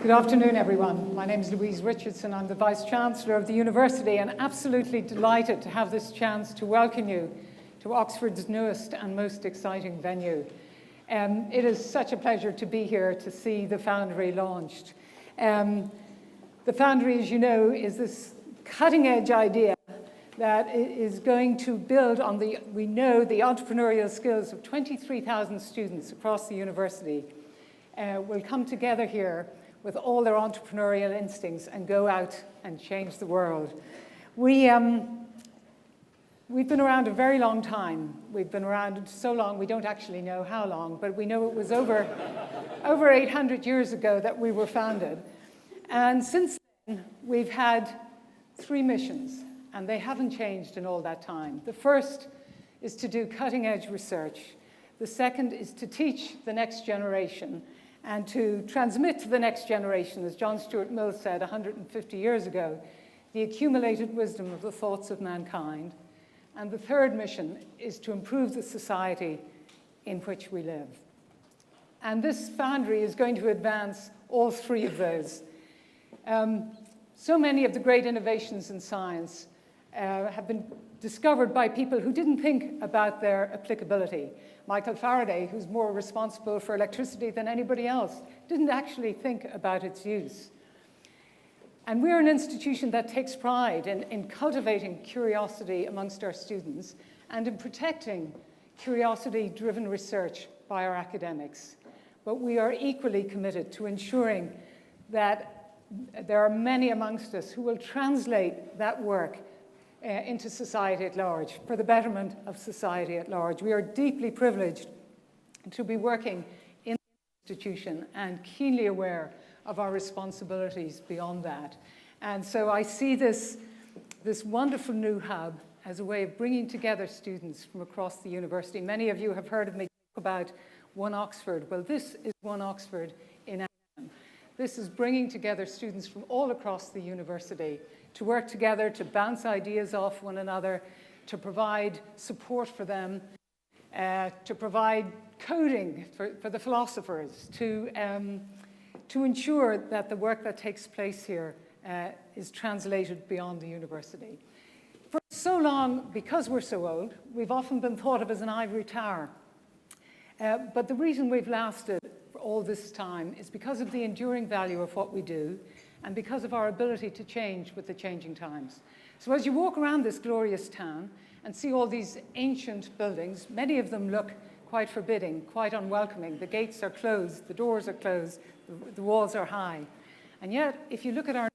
Good afternoon, everyone. My name is Louise Richardson. I'm the Vice Chancellor of the University and absolutely delighted to have this chance to welcome you to Oxford's newest and most exciting venue. It is such a pleasure to be here to see the Foundry launched. The Foundry, as you know, is this cutting-edge idea that is going to build on the entrepreneurial skills of 23,000 students across the university will come together here with all their entrepreneurial instincts and go out and change the world. We've been around a very long time. We've been around so long we don't actually know how long, but we know it was over 800 years ago that we were founded. And since then, we've had 3 missions, and they haven't changed in all that time. The first is to do cutting-edge research. The second is to teach the next generation and to transmit to the next generation, as John Stuart Mill said 150 years ago, the accumulated wisdom of the thoughts of mankind. And the third mission is to improve the society in which we live. And this Foundry is going to advance all 3 of those. So many of the great innovations in science have been discovered by people who didn't think about their applicability. Michael Faraday, who's more responsible for electricity than anybody else, didn't actually think about its use. And we're an institution that takes pride in cultivating curiosity amongst our students and in protecting curiosity-driven research by our academics. But we are equally committed to ensuring that there are many amongst us who will translate that work into society at large, for the betterment of society at large. We are deeply privileged to be working in the institution and keenly aware of our responsibilities beyond that. And so I see this wonderful new hub as a way of bringing together students from across the university. Many of you have heard of me talk about One Oxford. Well, this is One Oxford in action. This is bringing together students from all across the university to work together, to bounce ideas off one another, to provide support for them, to provide coding for the philosophers, to ensure that the work that takes place here is translated beyond the university. For so long, because we're so old, we've often been thought of as an ivory tower. But the reason we've lasted for all this time is because of the enduring value of what we do and because of our ability to change with the changing times. So as you walk around this glorious town and see all these ancient buildings, many of them look quite forbidding, quite unwelcoming. The gates are closed, the doors are closed, the walls are high. And yet, if you look at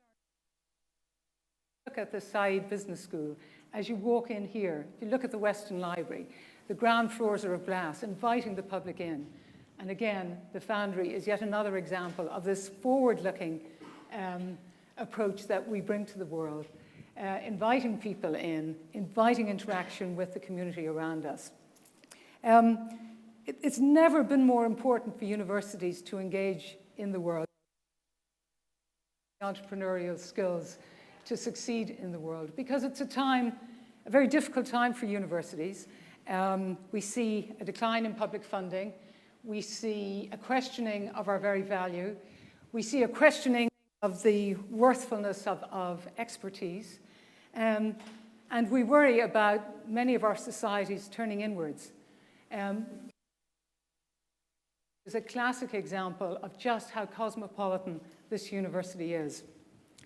the Said Business School, as you walk in here, if you look at the Western Library, the ground floors are of glass, inviting the public in. And again, the Foundry is yet another example of this forward-looking approach that we bring to the world, inviting people in, inviting interaction with the community around us. It's never been more important for universities to engage in the world, entrepreneurial skills to succeed in the world, because it's a very difficult time for universities. We see a decline in public funding. We see a questioning of our very value. We see a questioning of the worthfulness of expertise. And we worry about many of our societies turning inwards. It's a classic example of just how cosmopolitan this university is.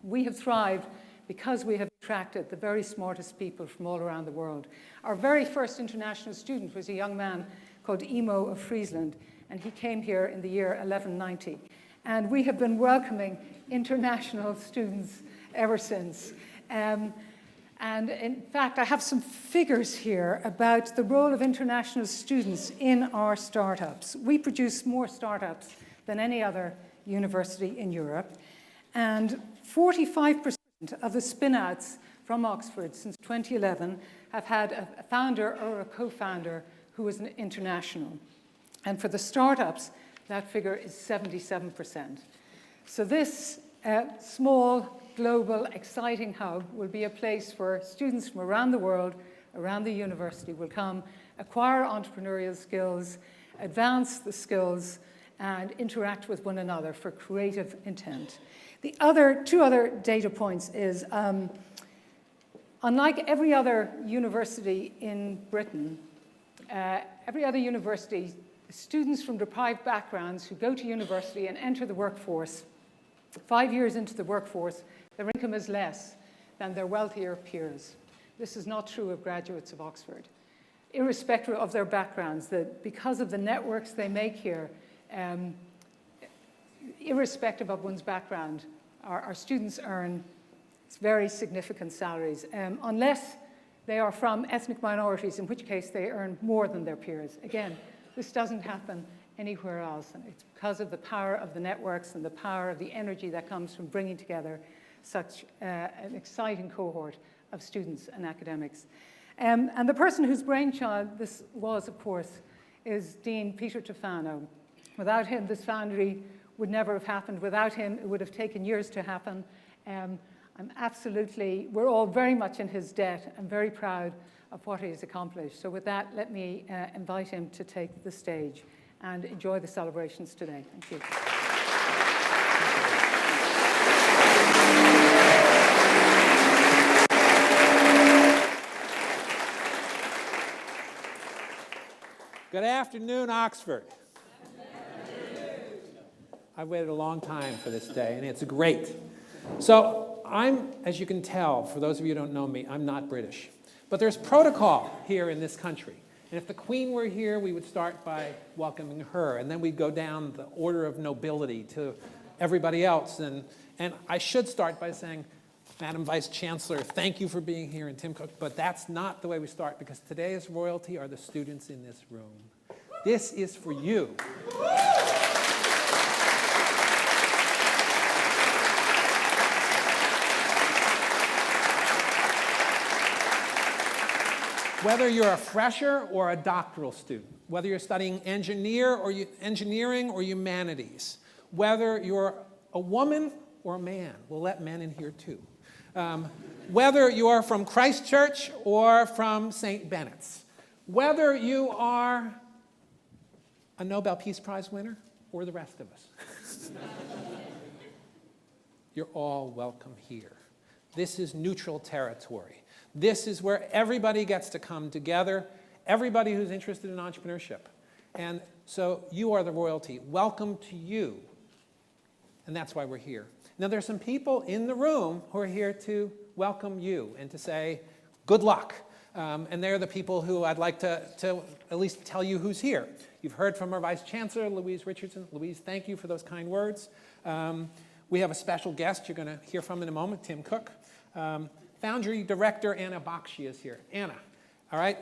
We have thrived because we have attracted the very smartest people from all around the world. Our very first international student was a young man called Emo of Friesland, and he came here in the year 1190. And we have been welcoming international students ever since. And in fact, I have some figures here about the role of international students in our startups. We produce more startups than any other university in Europe. And 45% of the spin-outs from Oxford since 2011 have had a founder or a co-founder who is an international. And for the startups, that figure is 77%. So this small, global, exciting hub will be a place where students from around the world, around the university, will come, acquire entrepreneurial skills, advance the skills, and interact with one another for creative intent. The two other data points is, unlike every other university in Britain, every other university, students from deprived backgrounds who go to university and enter the workforce, 5 years into the workforce, their income is less than their wealthier peers. This is not true of graduates of Oxford. Irrespective of their backgrounds, because of the networks they make here, irrespective of one's background, our students earn very significant salaries, unless they are from ethnic minorities, in which case they earn more than their peers. Again, this doesn't happen anywhere else, and it's because of the power of the networks and the power of the energy that comes from bringing together such an exciting cohort of students and academics. And the person whose brainchild this was, of course, is Dean Peter Tufano. Without him, this Foundry would never have happened. Without him, it would have taken years to happen. We're all very much in his debt. I'm very proud of what he has accomplished. So with that, let me invite him to take the stage and enjoy the celebrations today. Thank you. Good afternoon, Oxford. I've waited a long time for this day, and it's great. So as you can tell, for those of you who don't know me, I'm not British. But there's protocol here in this country. And if the Queen were here, we would start by welcoming her, and then we'd go down the order of nobility to everybody else. And I should start by saying, Madam Vice Chancellor, thank you for being here, and Tim Cook, but that's not the way we start, because today's royalty are the students in this room. This is for you. Whether you're a fresher or a doctoral student, whether you're studying engineering or humanities, whether you're a woman or a man, we'll let men in here too. Whether you are from Christ Church or from St. Bennett's, whether you are a Nobel Peace Prize winner or the rest of us, you're all welcome here. This is neutral territory. This is where everybody gets to come together, everybody who's interested in entrepreneurship. And so you are the royalty. Welcome to you. And that's why we're here. Now, there's some people in the room who are here to welcome you and to say, good luck. And they're the people who I'd like to at least tell you who's here. You've heard from our Vice Chancellor, Louise Richardson. Louise, thank you for those kind words. We have a special guest you're going to hear from in a moment, Tim Cook. Foundry Director Anna Bakshi is here. Anna, all right?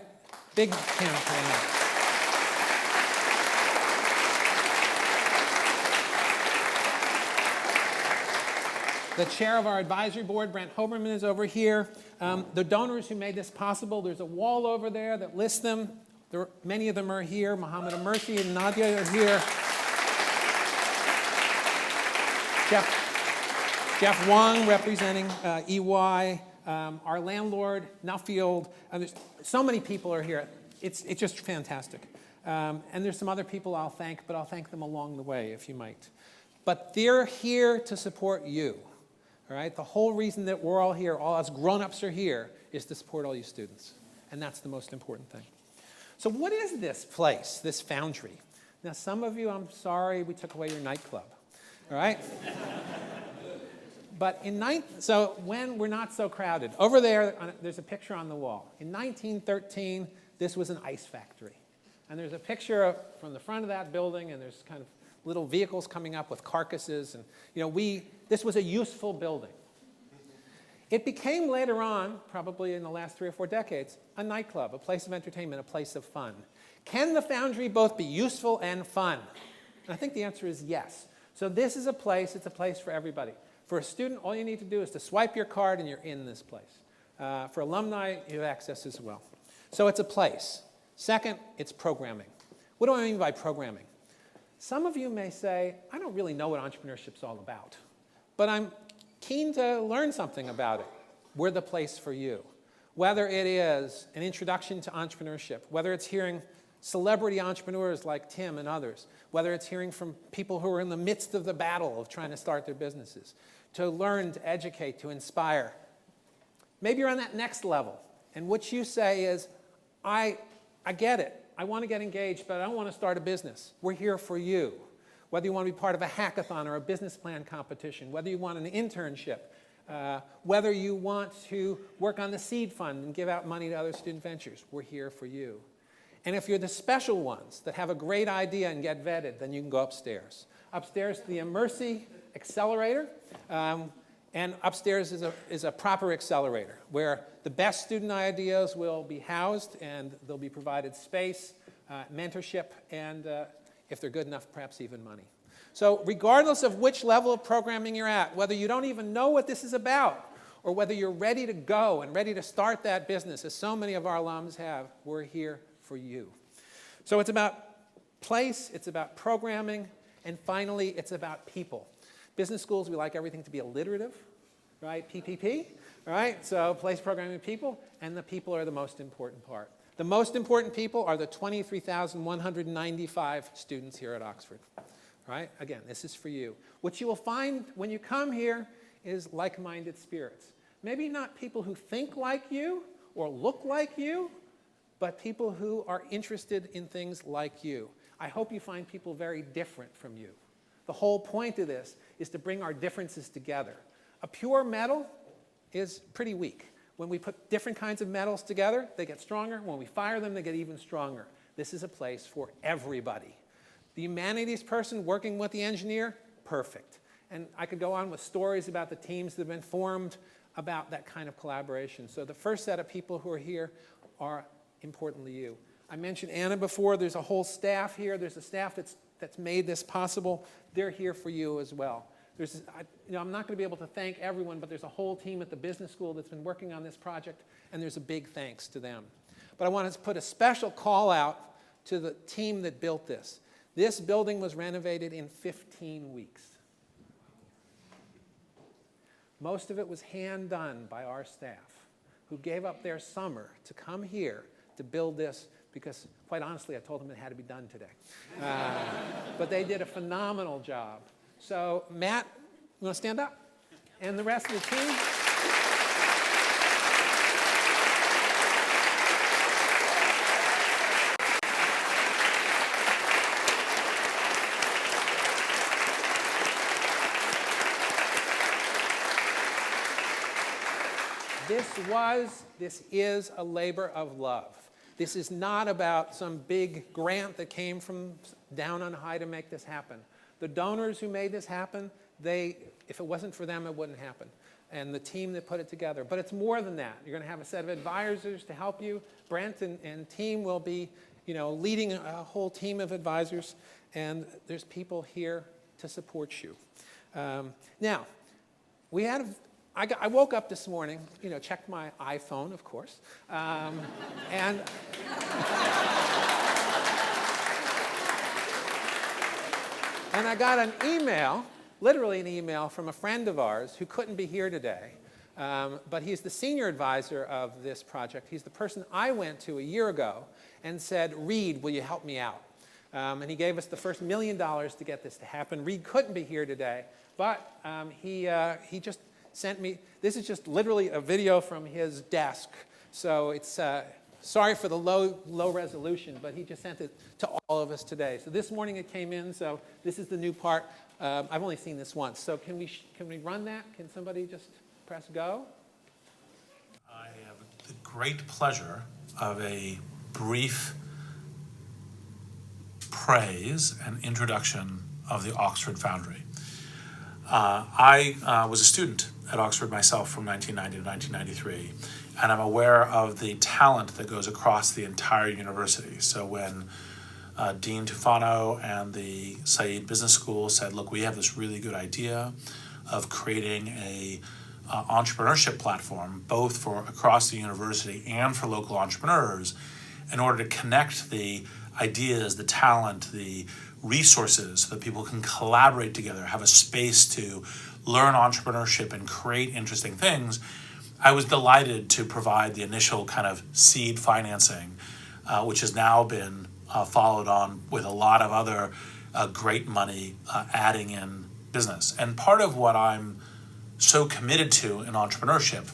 Big hand for Anna. The chair of our advisory board, Brent Hoberman, is over here. The donors who made this possible, there's a wall over there that lists them. Many of them are here. Mohammed Amersi and Nadia are here. Jeff Wong representing EY. Our landlord, Nuffield. There's so many people are here. It's just fantastic. And there's some other people I'll thank, but I'll thank them along the way, if you might. But they're here to support you. All right? The whole reason that we're all here, all us grown-ups are here, is to support all you students. And that's the most important thing. So what is this place, this Foundry? Now, some of you, I'm sorry we took away your nightclub. All right? But so when we're not so crowded, over there, there's a picture on the wall. In 1913, this was an ice factory. And there's a picture from the front of that building, and there's kind of little vehicles coming up with carcasses. And this was a useful building. It became later on, probably in the last 3 or 4 decades, a nightclub, a place of entertainment, a place of fun. Can the Foundry both be useful and fun? And I think the answer is yes. So this is a place, it's a place for everybody. For a student, all you need to do is to swipe your card and you're in this place. For alumni, you have access as well. So it's a place. Second, it's programming. What do I mean by programming? Some of you may say, I don't really know what entrepreneurship's all about, but I'm keen to learn something about it. We're the place for you. Whether it is an introduction to entrepreneurship, whether it's hearing celebrity entrepreneurs like Tim and others, whether it's hearing from people who are in the midst of the battle of trying to start their businesses, to learn, to educate, to inspire. Maybe you're on that next level, and what you say is, I get it. I want to get engaged, but I don't want to start a business. We're here for you. Whether you want to be part of a hackathon or a business plan competition, whether you want an internship, whether you want to work on the seed fund and give out money to other student ventures, we're here for you. And if you're the special ones that have a great idea and get vetted, then you can go upstairs. Upstairs to the Immersi Accelerator, and upstairs is a proper accelerator where the best student ideas will be housed and they'll be provided space, mentorship, and if they're good enough, perhaps even money. So regardless of which level of programming you're at, whether you don't even know what this is about, or whether you're ready to go and ready to start that business, as so many of our alums have, we're here for you. So it's about place, it's about programming, and finally, it's about people. Business schools, we like everything to be alliterative, right? PPP, right? So place, programming, people, and the people are the most important part. The most important people are the 23,195 students here at Oxford, right? Again, this is for you. What you will find when you come here is like-minded spirits. Maybe not people who think like you or look like you, but people who are interested in things like you. I hope you find people very different from you. The whole point of this is to bring our differences together. A pure metal is pretty weak. When we put different kinds of metals together, they get stronger. When we fire them, they get even stronger. This is a place for everybody. The humanities person working with the engineer, perfect. And I could go on with stories about the teams that have been formed about that kind of collaboration. So the first set of people who are here are importantly you. I mentioned Anna before. There's a whole staff here. There's a staff that's made this possible. They're here for you as well. I'm not going to be able to thank everyone, but there's a whole team at the business school that's been working on this project, and there's a big thanks to them. But I want to put a special call out to the team that built this. This building was renovated in 15 weeks. Most of it was hand done by our staff, who gave up their summer to come here to build this, because quite honestly, I told them it had to be done today. But they did a phenomenal job. So Matt, you want to stand up? And the rest of the team? This is a labor of love. This is not about some big grant that came from down on high to make this happen. The donors who made this happen, if it wasn't for them, it wouldn't happen. And the team that put it together. But it's more than that. You're going to have a set of advisors to help you. Brent and team will be, leading a whole team of advisors. And there's people here to support you. Now, I woke up this morning, checked my iPhone, of course, and I got an email, literally an email, from a friend of ours who couldn't be here today, but he's the senior advisor of this project. He's the person I went to a year ago and said, Reed, will you help me out? And he gave us the first $1 million to get this to happen. Reed couldn't be here today, but he just sent me, this is just literally a video from his desk. So it's, sorry for the low resolution, but he just sent it to all of us today. So this morning it came in, so this is the new part. I've only seen this once. So can we run that? Can somebody just press go? I have the great pleasure of a brief praise and introduction of the Oxford Foundry. I was a student at Oxford myself from 1990 to 1993, and I'm aware of the talent that goes across the entire university. So when Dean Tufano and the Said Business School said, look, we have this really good idea of creating a entrepreneurship platform, both for across the university and for local entrepreneurs, in order to connect the ideas, the talent, the resources so that people can collaborate together, have a space to learn entrepreneurship and create interesting things, I was delighted to provide the initial kind of seed financing, which has now been followed on with a lot of other great money adding in business. And part of what I'm so committed to in entrepreneurship,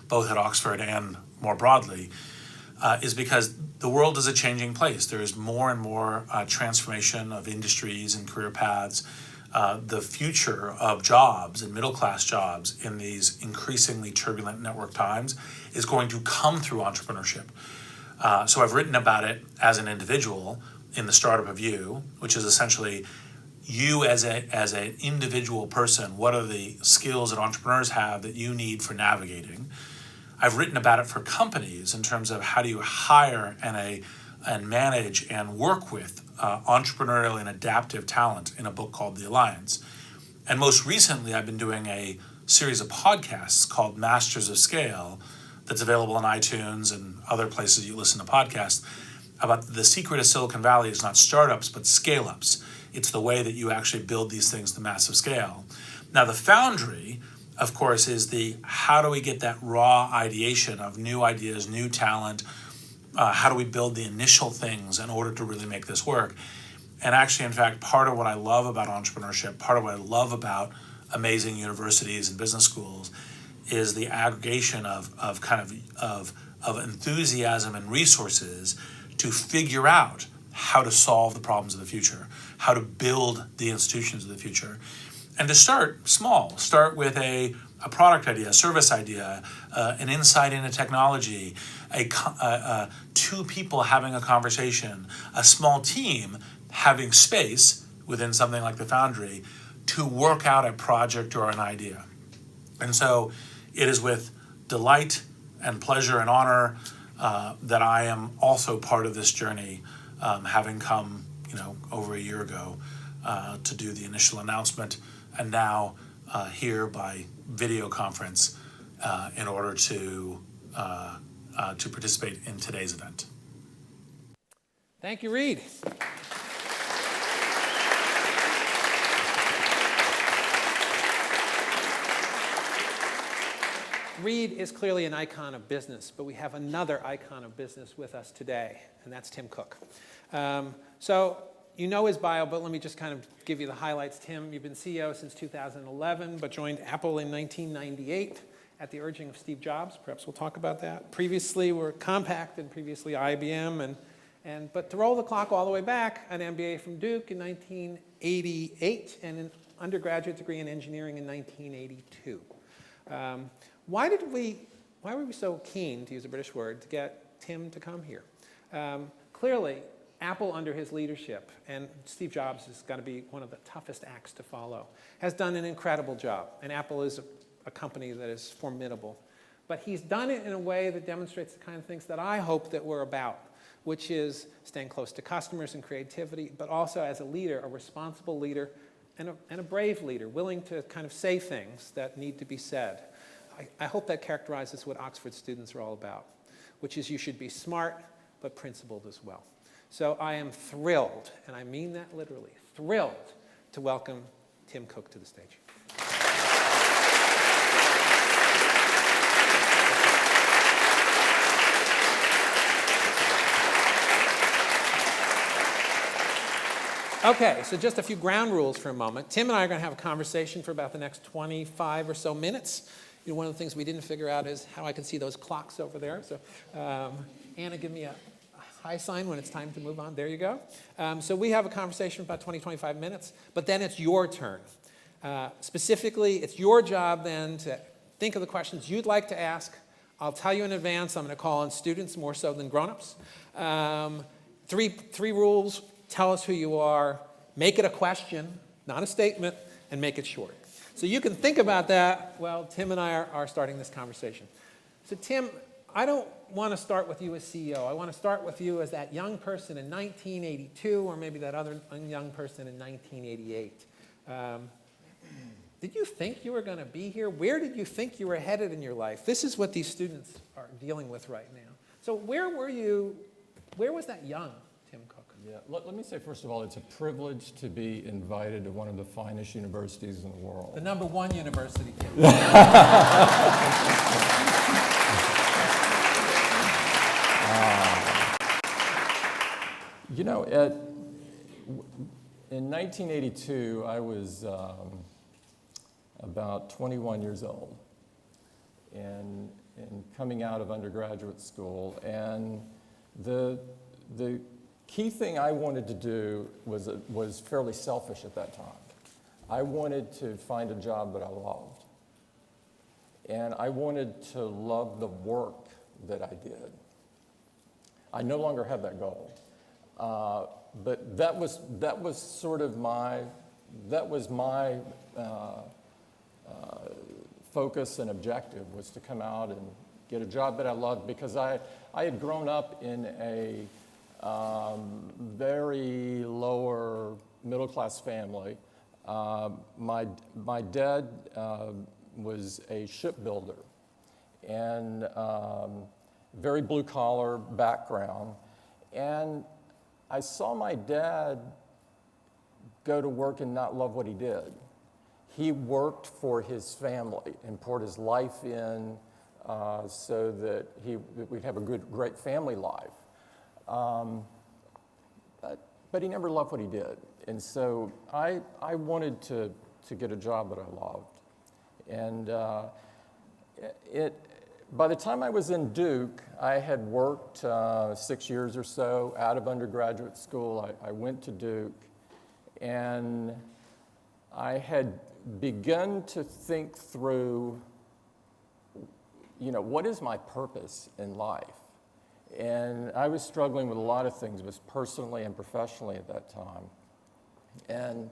both at Oxford and more broadly, is because the world is a changing place. There is more and more transformation of industries and career paths. The future of jobs and middle-class jobs in these increasingly turbulent network times is going to come through entrepreneurship. So I've written about it as an individual in The Startup of You, which is essentially you as an individual person. What are the skills that entrepreneurs have that you need for navigating? I've written about it for companies in terms of how do you hire and manage and work with entrepreneurial and adaptive talent in a book called The Alliance. And most recently, I've been doing a series of podcasts called Masters of Scale that's available on iTunes and other places you listen to podcasts about the secret of Silicon Valley is not startups, but scale-ups. It's the way that you actually build these things to massive scale. Now, the Foundry, of course, is the how do we get that raw ideation of new ideas, new talent, how do we build the initial things in order to really make this work? And actually, in fact, part of what I love about entrepreneurship, part of what I love about amazing universities and business schools is the aggregation of enthusiasm and resources to figure out how to solve the problems of the future, how to build the institutions of the future. And to start small, start with a product idea, a service idea, an insight into technology, two people having a conversation, a small team having space within something like the Foundry to work out a project or an idea. And so it is with delight and pleasure and honor that I am also part of this journey, having come, over a year ago to do the initial announcement, and now here by video conference in order to participate in today's event. Thank you, Reed. Reed is clearly an icon of business, but we have another icon of business with us today, and that's Tim Cook. So you know his bio, but let me just kind of give you the highlights. Tim, you've been CEO since 2011, but joined Apple in 1998 at the urging of Steve Jobs. Perhaps we'll talk about that. Previously were Compaq and previously IBM, but to roll the clock all the way back, an MBA from Duke in 1988 and an undergraduate degree in engineering in 1982. Why were we so keen, to use a British word, to get Tim to come here? Clearly, Apple under his leadership, and Steve Jobs is going to be one of the toughest acts to follow, has done an incredible job. And Apple is a company that is formidable. But he's done it in a way that demonstrates the kind of things that I hope that we're about, which is staying close to customers and creativity, but also as a leader, a responsible leader, and a brave leader, willing to kind of say things that need to be said. I hope that characterizes what Oxford students are all about, which is you should be smart, but principled as well. So I am thrilled, and I mean that literally, thrilled to welcome Tim Cook to the stage. Okay, so just a few ground rules for a moment. Tim and I are going to have a conversation for about the next 25 or so minutes. One of the things we didn't figure out is how I can see those clocks over there. So Anna, give me a high sign when it's time to move on. There you go. So we have a conversation for about 20, 25 minutes, but then it's your turn. Specifically, it's your job then to think of the questions you'd like to ask. I'll tell you in advance, I'm going to call on students more so than grown-ups. Three rules: tell us who you are, make it a question, not a statement, and make it short. So you can think about that while Tim and I are starting this conversation. So Tim, I don't want to start with you as CEO. I want to start with you as that young person in 1982, or maybe that other young person in 1988. Did you think you were going to be here? Where did you think you were headed in your life? This is what these students are dealing with right now. So where were you? Where was that young Tim Cook? Yeah, let me say, first of all, it's a privilege to be invited to one of the finest universities in the world. The #1 university. You know, in 1982, I was about 21 years old and coming out of undergraduate school. And the key thing I wanted to do was fairly selfish at that time. I wanted to find a job that I loved. And I wanted to love the work that I did. I no longer have that goal. But that was sort of my focus and objective, was to come out and get a job that I loved, because I had grown up in a very lower middle class family. My dad was a shipbuilder, and very blue collar background, and I saw my dad go to work and not love what he did. He worked for his family and poured his life in so that we'd have a great family life. But he never loved what he did. And so I wanted to get a job that I loved. And by the time I was in Duke, I had worked 6 years or so out of undergraduate school. I went to Duke, and I had begun to think through, what is my purpose in life? And I was struggling with a lot of things, both personally and professionally at that time. And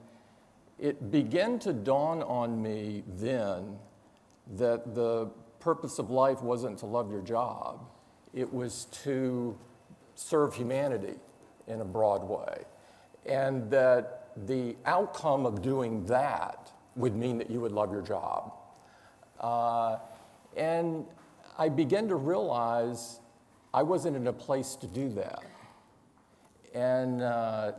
it began to dawn on me then that the purpose of life wasn't to love your job. It was to serve humanity in a broad way. And that the outcome of doing that would mean that you would love your job. And I began to realize I wasn't in a place to do that. And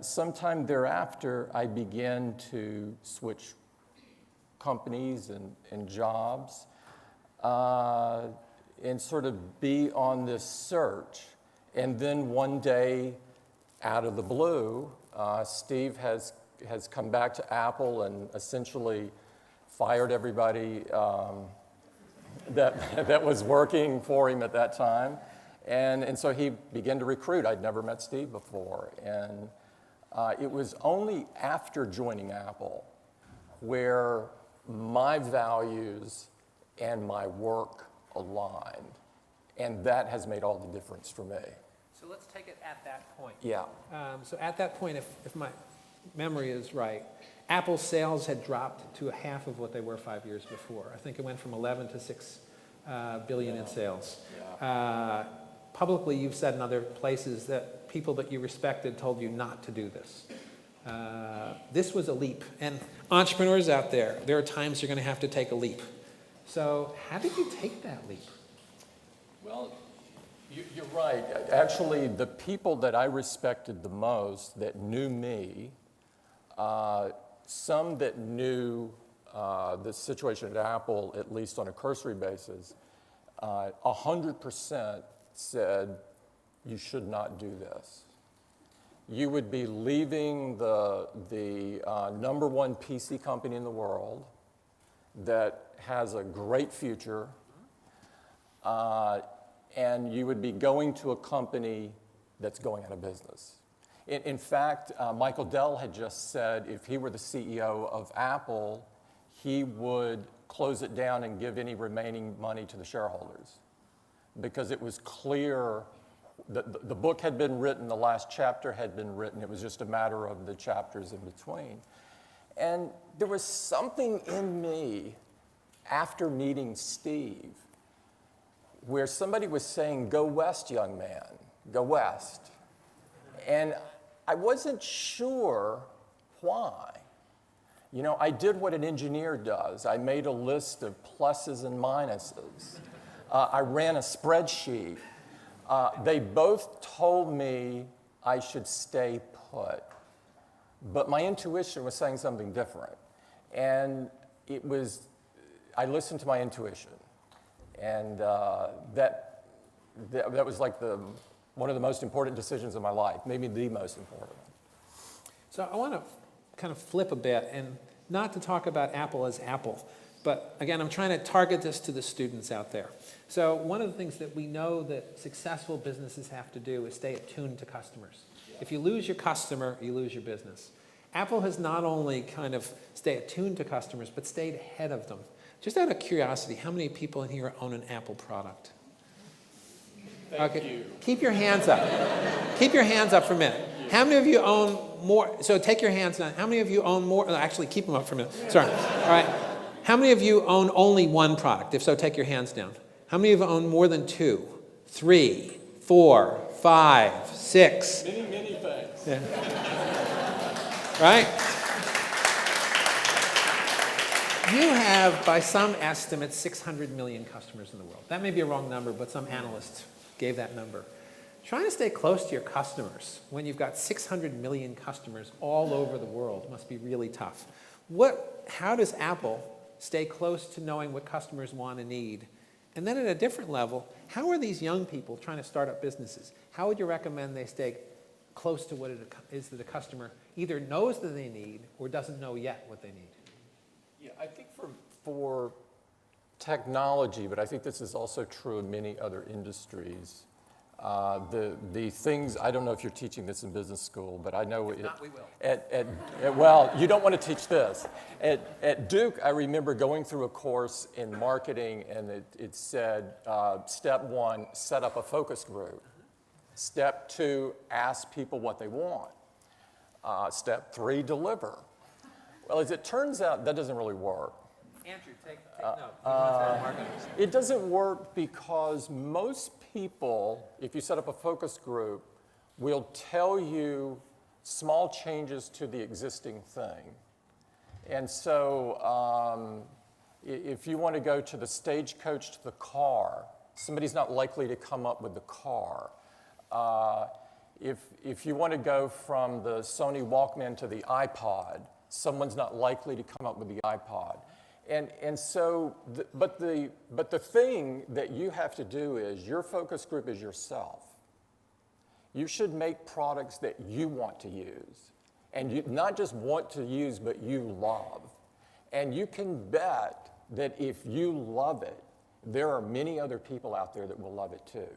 sometime thereafter, I began to switch companies and jobs, and sort of be on this search. And then one day, out of the blue, Steve has come back to Apple and essentially fired everybody that was working for him at that time. And so he began to recruit. I'd never met Steve before. And it was only after joining Apple where my values and my work aligned. And that has made all the difference for me. So let's take it at that point. Yeah. So at that point, if my memory is right, Apple's sales had dropped to a half of what they were 5 years before. I think it went from 11 to 6 billion in sales. Yeah. Publicly, you've said in other places that people that you respected told you not to do this. This was a leap. And entrepreneurs out there are times you're going to have to take a leap. So how did you take that leap? Well, you're right. Actually, the people that I respected the most that knew me, some that knew the situation at Apple, at least on a cursory basis, 100% said, you should not do this. You would be leaving the number one PC company in the world that has a great future, and you would be going to a company that's going out of business. In fact, Michael Dell had just said if he were the CEO of Apple, he would close it down and give any remaining money to the shareholders, because it was clear that the book had been written, the last chapter had been written, it was just a matter of the chapters in between. And there was something in me after meeting Steve where somebody was saying, go west, young man, go west. And I wasn't sure why. I did what an engineer does. I made a list of pluses and minuses. I ran a spreadsheet. They both told me I should stay put. But my intuition was saying something different. And I listened to my intuition. And that was like the One of the most important decisions of my life, maybe the most important. So I want to kind of flip a bit, and not to talk about Apple as Apple, but again, I'm trying to target this to the students out there. So one of the things that we know that successful businesses have to do is stay attuned to customers. If you lose your customer, you lose your business. Apple has not only kind of stayed attuned to customers, but stayed ahead of them. Just out of curiosity, how many people in here own an Apple product? Thank you. Keep your hands up. Keep your hands up for a minute. How many of you own more? So take your hands down. How many of you own more? Actually, keep them up for a minute. Sorry. All right. How many of you own only one product? If so, take your hands down. How many of you own more than 2, 3, 4, 5, 6? Many, many things. Yeah. Right? You have, by some estimates, 600 million customers in the world. That may be a wrong number, but some analysts gave that number. Trying to stay close to your customers when you've got 600 million customers all over the world must be really tough. How does Apple stay close to knowing what customers want and need? And then at a different level, how are these young people trying to start up businesses? How would you recommend they stay close to what it is that the customer either knows that they need or doesn't know yet what they need? Yeah, I think for technology, but I think this is also true in many other industries, the things, I don't know if you're teaching this in business school, but I know If not, we will. well, you don't want to teach this. At Duke, I remember going through a course in marketing, and it said, step 1, set up a focus group. Step 2, ask people what they want. Step 3, deliver. Well, as it turns out, that doesn't really work. Andrew, take note. It doesn't work because most people, if you set up a focus group, will tell you small changes to the existing thing. And so if you want to go to the stagecoach to the car, somebody's not likely to come up with the car. If you want to go from the Sony Walkman to the iPod, someone's not likely to come up with the iPod. And so, but the thing that you have to do is your focus group is yourself. You should make products that you want to use. And you not just want to use, but you love. And you can bet that if you love it, there are many other people out there that will love it too.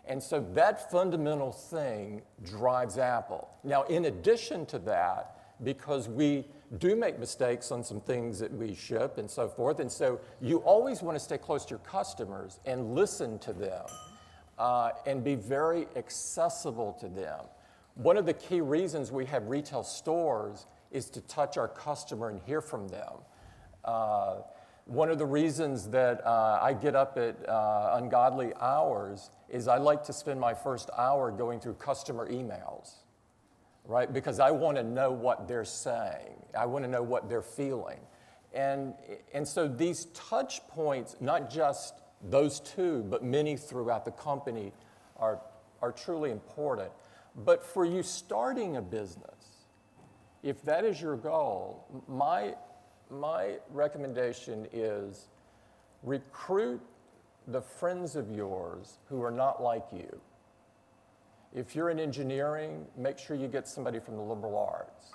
And so that fundamental thing drives Apple. Now, in addition to that, because we do make mistakes on some things that we ship and so forth, and so you always want to stay close to your customers and listen to them and be very accessible to them. One of the key reasons we have retail stores is to touch our customer and hear from them. One of the reasons that I get up at ungodly hours is I like to spend my first hour going through customer emails, right? Because I want to know what they're saying. I want to know what they're feeling. And so these touch points, not just those two, but many throughout the company are truly important. But for you starting a business, if that is your goal, my recommendation is recruit the friends of yours who are not like you. If you're in engineering, make sure you get somebody from the liberal arts.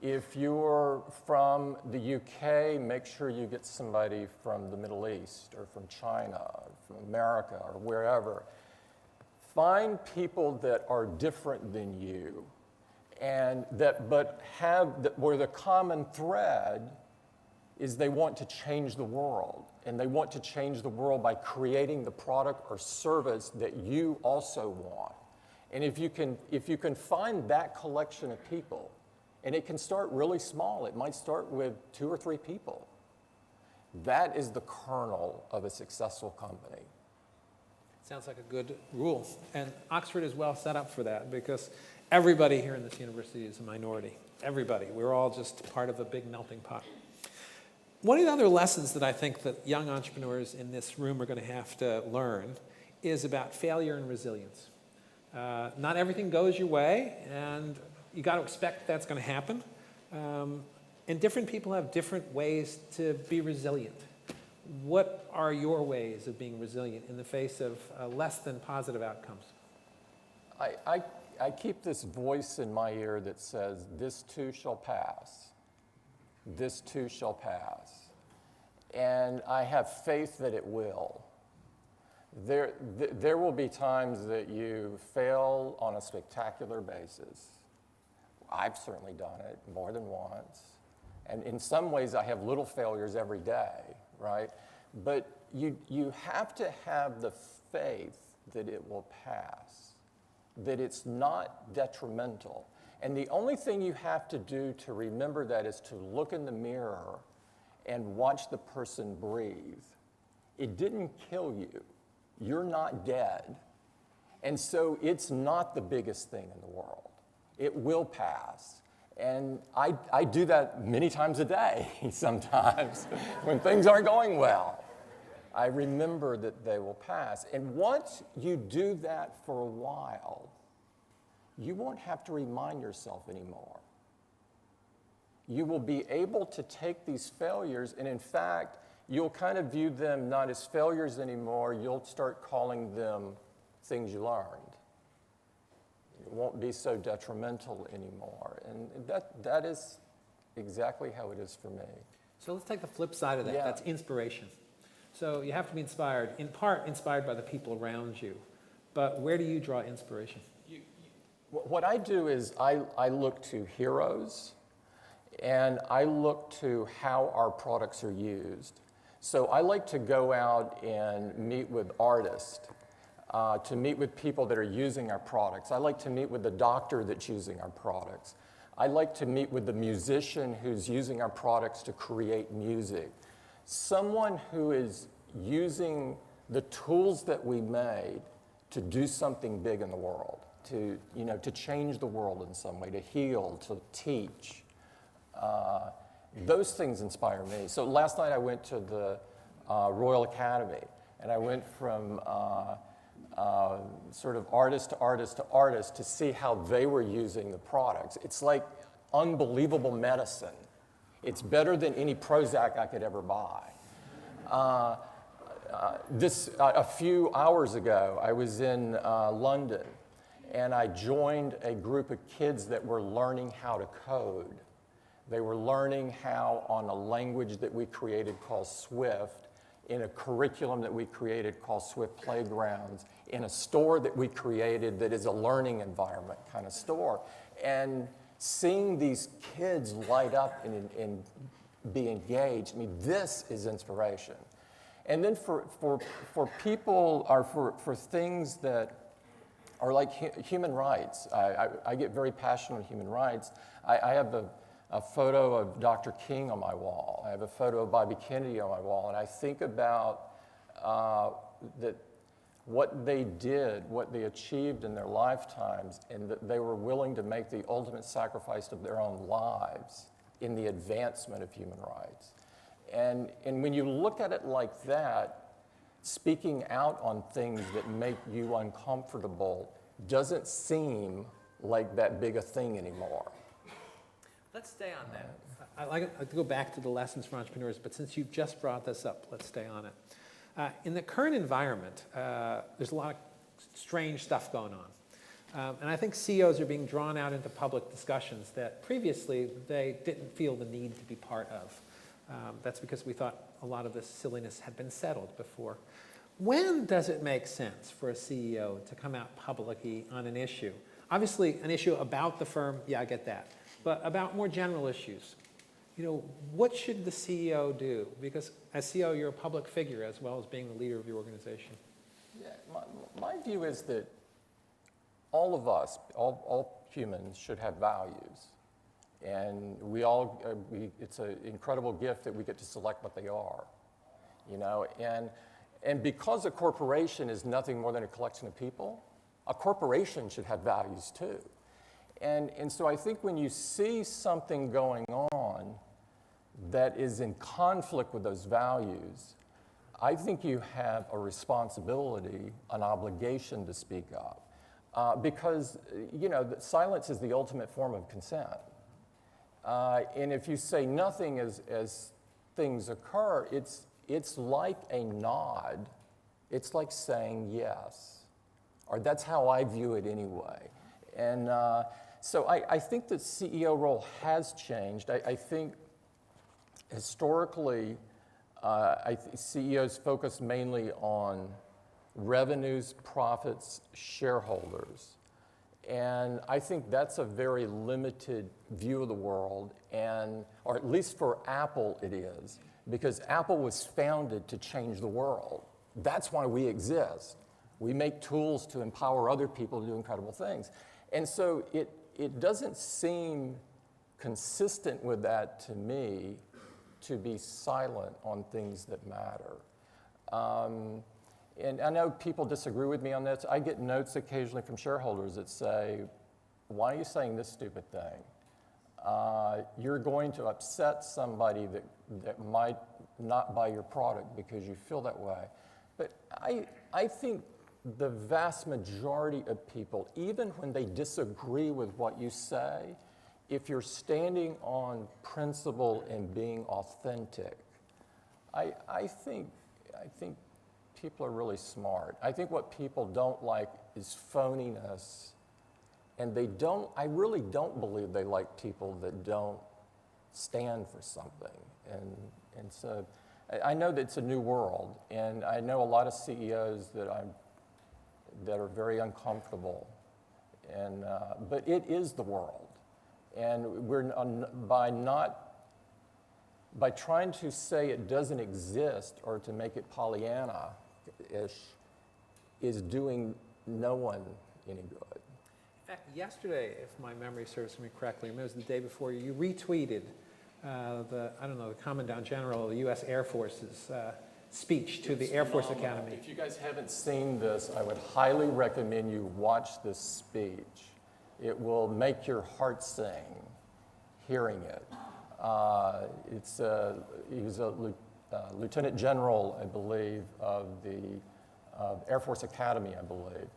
If you're from the UK, make sure you get somebody from the Middle East or from China or from America or wherever. Find people that are different than you and where the common thread is they want to change the world, and they want to change the world by creating the product or service that you also want. And if you can find that collection of people, and it can start really small, it might start with 2 or 3 people. That is the kernel of a successful company. Sounds like a good rule. And Oxford is well set up for that because everybody here in this university is a minority. Everybody. We're all just part of a big melting pot. One of the other lessons that I think that young entrepreneurs in this room are going to have to learn is about failure and resilience. Not everything goes your way, and you got to expect that's going to happen. And different people have different ways to be resilient. what are your ways of being resilient in the face of less than positive outcomes? I keep this voice in my ear that says, this too shall pass. This too shall pass. And I have faith that it will. There will be times that you fail on a spectacular basis. I've certainly done it more than once. And in some ways, I have little failures every day, right? But you have to have the faith that it will pass, that it's not detrimental. And the only thing you have to do to remember that is to look in the mirror and watch the person breathe. It didn't kill you. You're not dead. And so it's not the biggest thing in the world. It will pass. And I do that many times a day sometimes when things aren't going well. I remember that they will pass. And once you do that for a while, you won't have to remind yourself anymore. You will be able to take these failures, and in fact, you'll kind of view them not as failures anymore. You'll start calling them things you learned. It won't be so detrimental anymore. And that is exactly how it is for me. So let's take the flip side of that. Yeah. That's inspiration. So you have to be inspired, in part inspired by the people around you. But where do you draw inspiration? What I do is I look to heroes, and I look to how our products are used. So I like to go out and meet with artists, to meet with people that are using our products. I like to meet with the doctor that's using our products. I like to meet with the musician who's using our products to create music. Someone who is using the tools that we made to do something big in the world, to change the world in some way, to heal, to teach. Those things inspire me. So last night I went to the Royal Academy, and I went from sort of artist to artist to artist to see how they were using the products. It's like unbelievable medicine. It's better than any Prozac I could ever buy. A few hours ago, I was in London, and I joined a group of kids that were learning how to code. They were learning how, on a language that we created called Swift, in a curriculum that we created called Swift Playgrounds, in a store that we created that is a learning environment kind of store. And seeing these kids light up and be engaged, I mean, this is inspiration. And then for people, or for things that are like human rights, I get very passionate on human rights. I have a photo of Dr. King on my wall. I have a photo of Bobby Kennedy on my wall, and I think about that what they did, what they achieved in their lifetimes, and that they were willing to make the ultimate sacrifice of their own lives in the advancement of human rights. And when you look at it like that, speaking out on things that make you uncomfortable doesn't seem like that big a thing anymore. Let's stay on that. I'd like to go back to the lessons for entrepreneurs, but since you've just brought this up, let's stay on it. In the current environment, there's a lot of strange stuff going on. And I think CEOs are being drawn out into public discussions that previously they didn't feel the need to be part of. That's because we thought a lot of this silliness had been settled before. When does it make sense for a CEO to come out publicly on an issue? Obviously, an issue about the firm, yeah, I get that. But about more general issues, what should the CEO do? Because as CEO, you're a public figure as well as being the leader of your organization. Yeah, my view is that all of us, all humans, should have values. And it's an incredible gift that we get to select what they are, And because a corporation is nothing more than a collection of people, a corporation should have values too. And so I think when you see something going on that is in conflict with those values, I think you have a responsibility, an obligation to speak up. Because, silence is the ultimate form of consent. And if you say nothing as things occur, it's like a nod. It's like saying yes, or that's how I view it anyway. And so I think the CEO role has changed. I think historically, CEOs focus mainly on revenues, profits, shareholders. And I think that's a very limited view of the world, or at least for Apple it is, because Apple was founded to change the world. That's why we exist. We make tools to empower other people to do incredible things. And so it doesn't seem consistent with that to me to be silent on things that matter. And I know people disagree with me on this. I get notes occasionally from shareholders that say, why are you saying this stupid thing? You're going to upset somebody that might not buy your product because you feel that way. But I think the vast majority of people, even when they disagree with what you say, if you're standing on principle and being authentic, I think people are really smart. I think what people don't like is phoniness, and I really don't believe they like people that don't stand for something. And so I know that it's a new world, and I know a lot of CEOs that are very uncomfortable, but it is the world. And by trying to say it doesn't exist or to make it Pollyanna-ish is doing no one any good. In fact, yesterday, if my memory serves me correctly, it was the day before, you retweeted the Commandant General of the U.S. Air Force's speech to the Air Force Academy. If you guys haven't seen this, I would highly recommend you watch this speech. It will make your heart sing hearing it. He was a lieutenant general, I believe, of the Air Force Academy, I believe.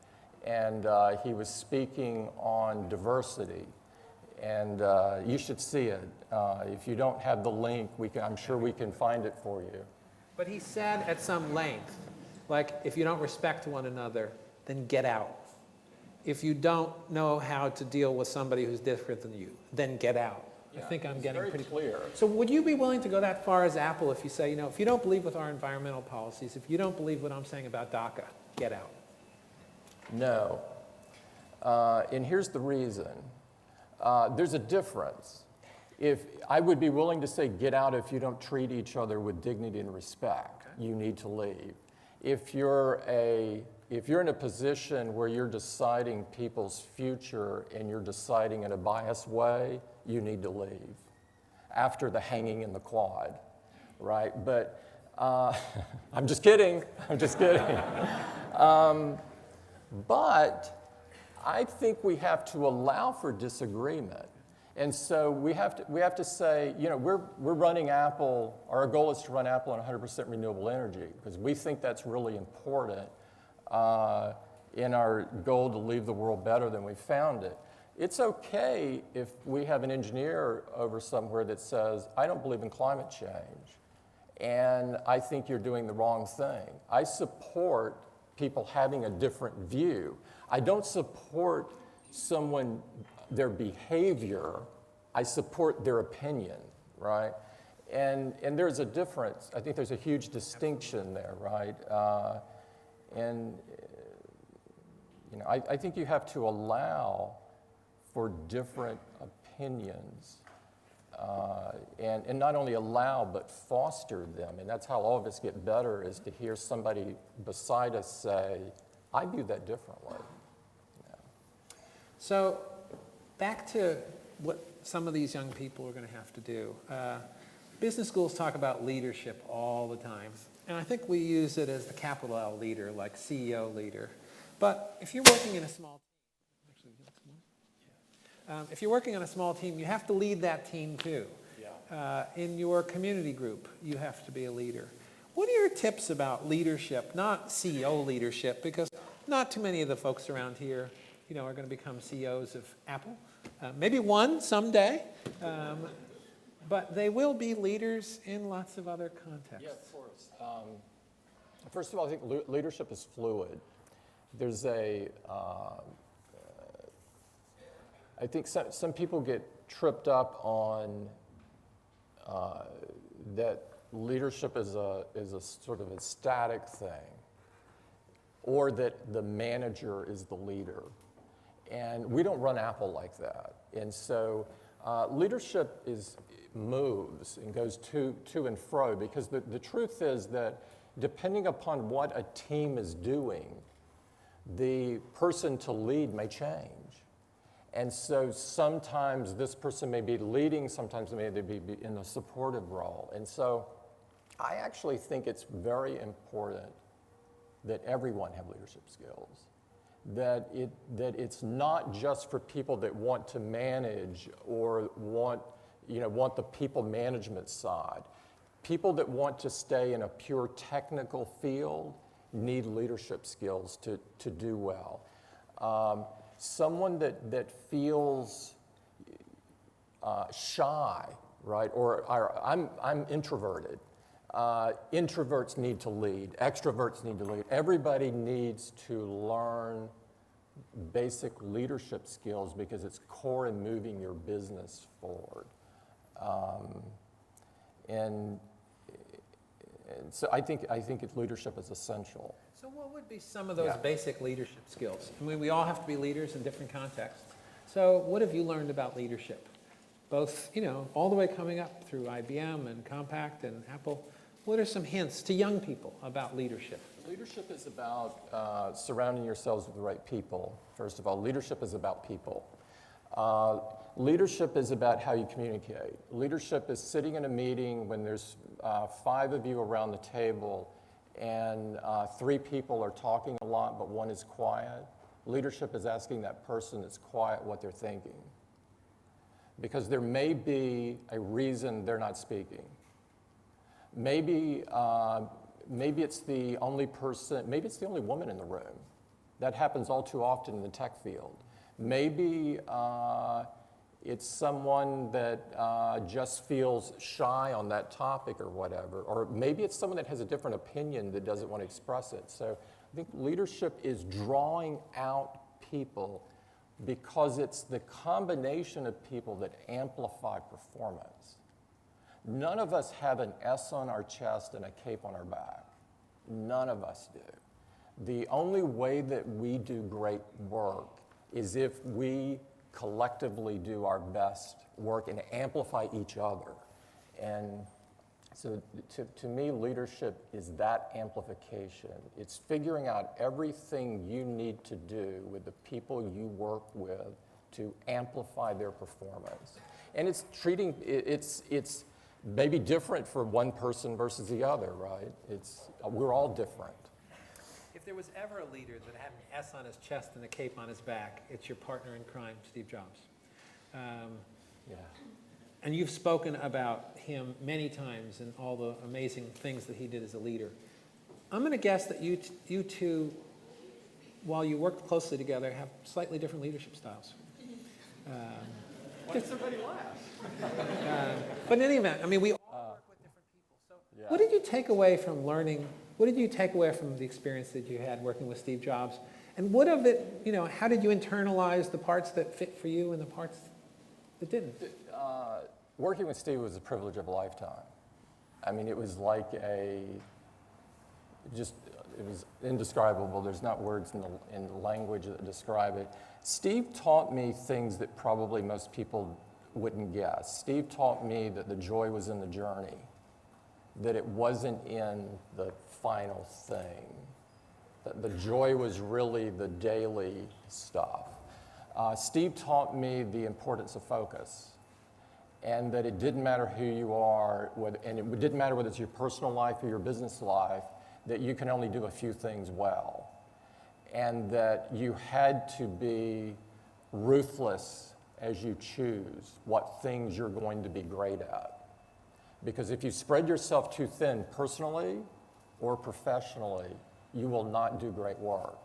And he was speaking on diversity. And you should see it. If you don't have the link, I'm sure we can find it for you. But he said at some length, like, if you don't respect one another, then get out. If you don't know how to deal with somebody who's different than you, then get out. Yeah, I think I'm getting pretty clear. So would you be willing to go that far as Apple if you say, if you don't believe with our environmental policies, if you don't believe what I'm saying about DACA, get out? No. And here's the reason. There's a difference. I would be willing to say get out if you don't treat each other with dignity and respect. Okay. You need to leave. If you're in a position where you're deciding people's future and you're deciding in a biased way, you need to leave after the hanging in the quad, right? But I'm just kidding. But I think we have to allow for disagreement. And so we have to say, we're running Apple, our goal is to run Apple on 100% renewable energy because we think that's really important in our goal to leave the world better than we found it. It's okay if we have an engineer over somewhere that says, I don't believe in climate change, and I think you're doing the wrong thing. I support people having a different view. I don't support their behavior, I support their opinion, right? And there's a difference. I think there's a huge distinction there, right? I think you have to allow for different opinions and not only allow, but foster them. And that's how all of us get better, is to hear somebody beside us say, I view that differently. So back to what some of these young people are going to have to do. Business schools talk about leadership all the time. And I think we use it as the capital L leader, like CEO leader. But if you're working in a small team, if you're working on a small team, you have to lead that team too. Yeah. In your community group, you have to be a leader. What are your tips about leadership, not CEO leadership, because not too many of the folks around here are going to become CEOs of Apple. Maybe one someday. but they will be leaders in lots of other contexts. Yeah, of course. First of all, I think leadership is fluid. There's I think some people get tripped up on that leadership is a sort of a static thing, or that the manager is the leader. And we don't run Apple like that. And so leadership moves and goes to and fro, because the truth is that depending upon what a team is doing, the person to lead may change. And so sometimes this person may be leading, sometimes they may be in a supportive role. And so I actually think it's very important that everyone have leadership skills. That it's not just for people that want to manage or want the people management side. People that want to stay in a pure technical field need leadership skills to do well. Someone that feels shy, right? Or I'm introverted. Introverts need to lead. Extroverts need to lead. Everybody needs to learn basic leadership skills because it's core in moving your business forward. And so I think leadership is essential. So what would be some of those basic leadership skills? I mean, we all have to be leaders in different contexts. So what have you learned about leadership? Both, all the way coming up through IBM and Compaq and Apple. What are some hints to young people about leadership? Leadership is about surrounding yourselves with the right people. First of all, leadership is about people. Leadership is about how you communicate. Leadership is sitting in a meeting when there's 5 of you around the table and 3 people are talking a lot, but 1 is quiet. Leadership is asking that person that's quiet what they're thinking, because there may be a reason they're not speaking. Maybe it's the only person, maybe it's the only woman in the room. That happens all too often in the tech field. Maybe it's someone that just feels shy on that topic or whatever, or maybe it's someone that has a different opinion that doesn't want to express it. So I think leadership is drawing out people because it's the combination of people that amplify performance. None of us have an S on our chest and a cape on our back. None of us do. The only way that we do great work is if we collectively do our best work and amplify each other. And so to me, leadership is that amplification. It's figuring out everything you need to do with the people you work with to amplify their performance. And it's maybe different for one person versus the other, right? We're all different. If there was ever a leader that had an S on his chest and a cape on his back, it's your partner in crime, Steve Jobs. Yeah. And you've spoken about him many times and all the amazing things that he did as a leader. I'm going to guess that you two, while you worked closely together, have slightly different leadership styles. Why did somebody laugh? But in any event, I mean, we all work with different people. So what did you take away from learning? What did you take away from the experience that you had working with Steve Jobs? And what of it, how did you internalize the parts that fit for you and the parts that didn't? Working with Steve was a privilege of a lifetime. I mean, it was like it was indescribable. There's not words in the language that describe it. Steve taught me things that probably most people wouldn't guess. Steve taught me that the joy was in the journey, that it wasn't in the final thing, that the joy was really the daily stuff. Steve taught me the importance of focus, and that it didn't matter who you are, and it didn't matter whether it's your personal life or your business life, that you can only do a few things well, and that you had to be ruthless as you choose what things you're going to be great at. Because if you spread yourself too thin personally or professionally, you will not do great work.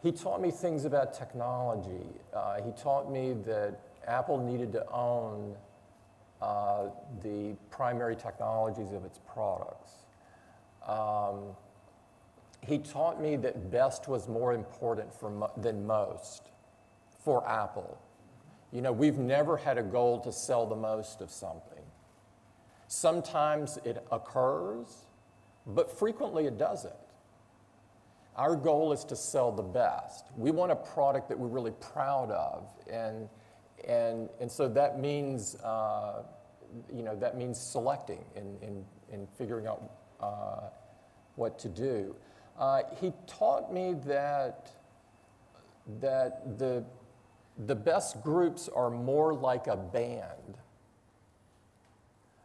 He taught me things about technology. He taught me that Apple needed to own the primary technologies of its products. He taught me that best was more important than most for Apple. You know, we've never had a goal to sell the most of something. Sometimes it occurs, but frequently it doesn't. Our goal is to sell the best. We want a product that we're really proud of, and so that means, that means selecting and figuring out what to do. He taught me that the best groups are more like a band,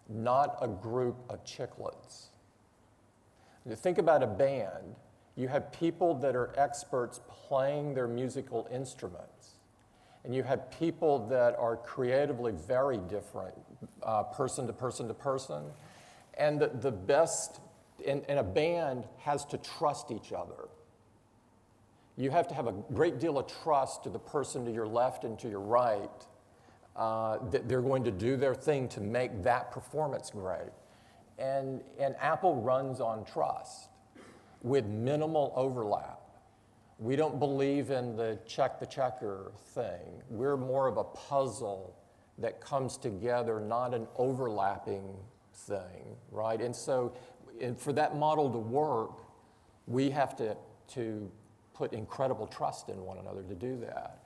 not a group of chiclets. You think about a band, you have people that are experts playing their musical instruments, and you have people that are creatively very different, person to person to person, and the best, and a band has to trust each other. You have to have a great deal of trust to the person to your left and to your right, that they're going to do their thing to make that performance great. And Apple runs on trust with minimal overlap. We don't believe in the check the checker thing. We're more of a puzzle that comes together, not an overlapping thing, right? And so for that model to work, we have to put incredible trust in one another to do that.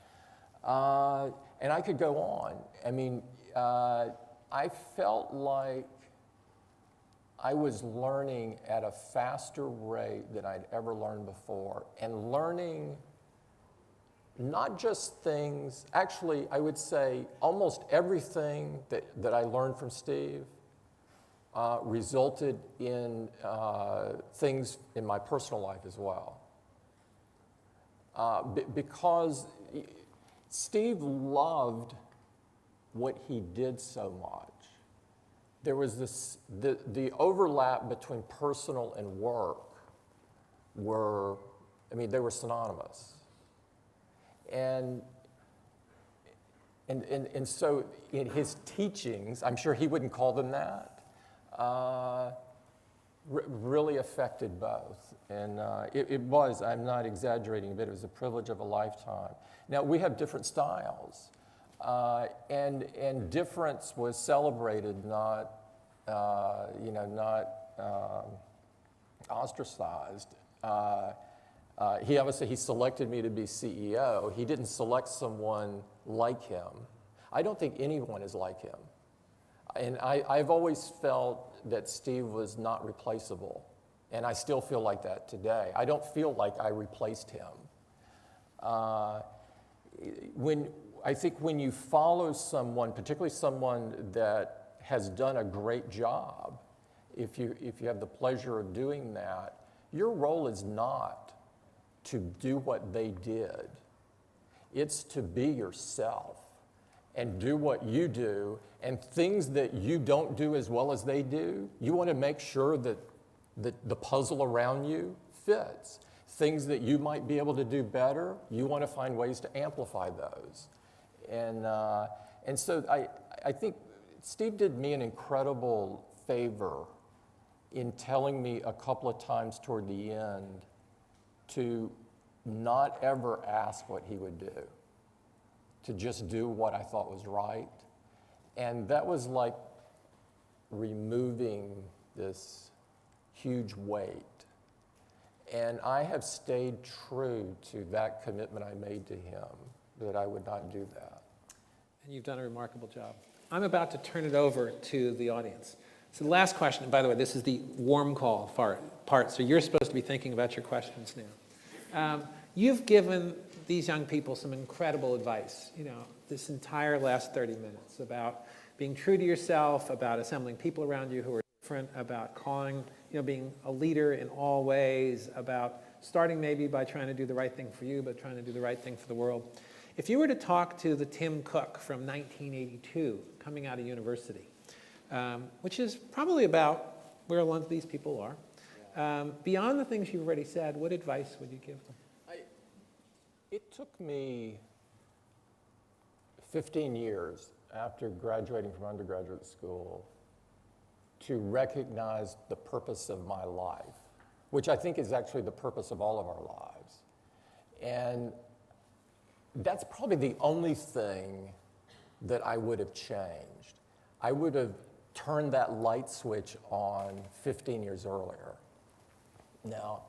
And I could go on. I mean, I felt like I was learning at a faster rate than I'd ever learned before, and learning not just things, actually, I would say almost everything that I learned from Steve resulted in things in my personal life as well. Because Steve loved what he did so much. There was the overlap between personal and work they were synonymous. And so in his teachings, I'm sure he wouldn't call them that, really affected both. And it was, I'm not exaggerating a bit, it was a privilege of a lifetime. Now, we have different styles, and difference was celebrated, not ostracized. He selected me to be CEO. He didn't select someone like him. I don't think anyone is like him. And I've always felt that Steve was not replaceable. And I still feel like that today. I don't feel like I replaced him. I think when you follow someone, particularly someone that has done a great job, if you have the pleasure of doing that, your role is not to do what they did. It's to be yourself and do what you do, and things that you don't do as well as they do, you want to make sure that the puzzle around you fits. Things that you might be able to do better, you want to find ways to amplify those. And so I think Steve did me an incredible favor in telling me a couple of times toward the end to not ever ask what he would do, to just do what I thought was right. And that was like removing this huge weight. And I have stayed true to that commitment I made to him, that I would not do that. And you've done a remarkable job. I'm about to turn it over to the audience. So the last question, and by the way, this is the warm call part, so you're supposed to be thinking about your questions now. You've given these young people some incredible advice, this entire last 30 minutes about being true to yourself, about assembling people around you who are different, about being a leader in all ways, about starting maybe by trying to do the right thing for you, but trying to do the right thing for the world. If you were to talk to the Tim Cook from 1982, coming out of university, which is probably about where a lot of these people are, beyond the things you've already said, what advice would you give them? It took me 15 years after graduating from undergraduate school to recognize the purpose of my life, which I think is actually the purpose of all of our lives. And that's probably the only thing that I would have changed. I would have turned that light switch on 15 years earlier. Now,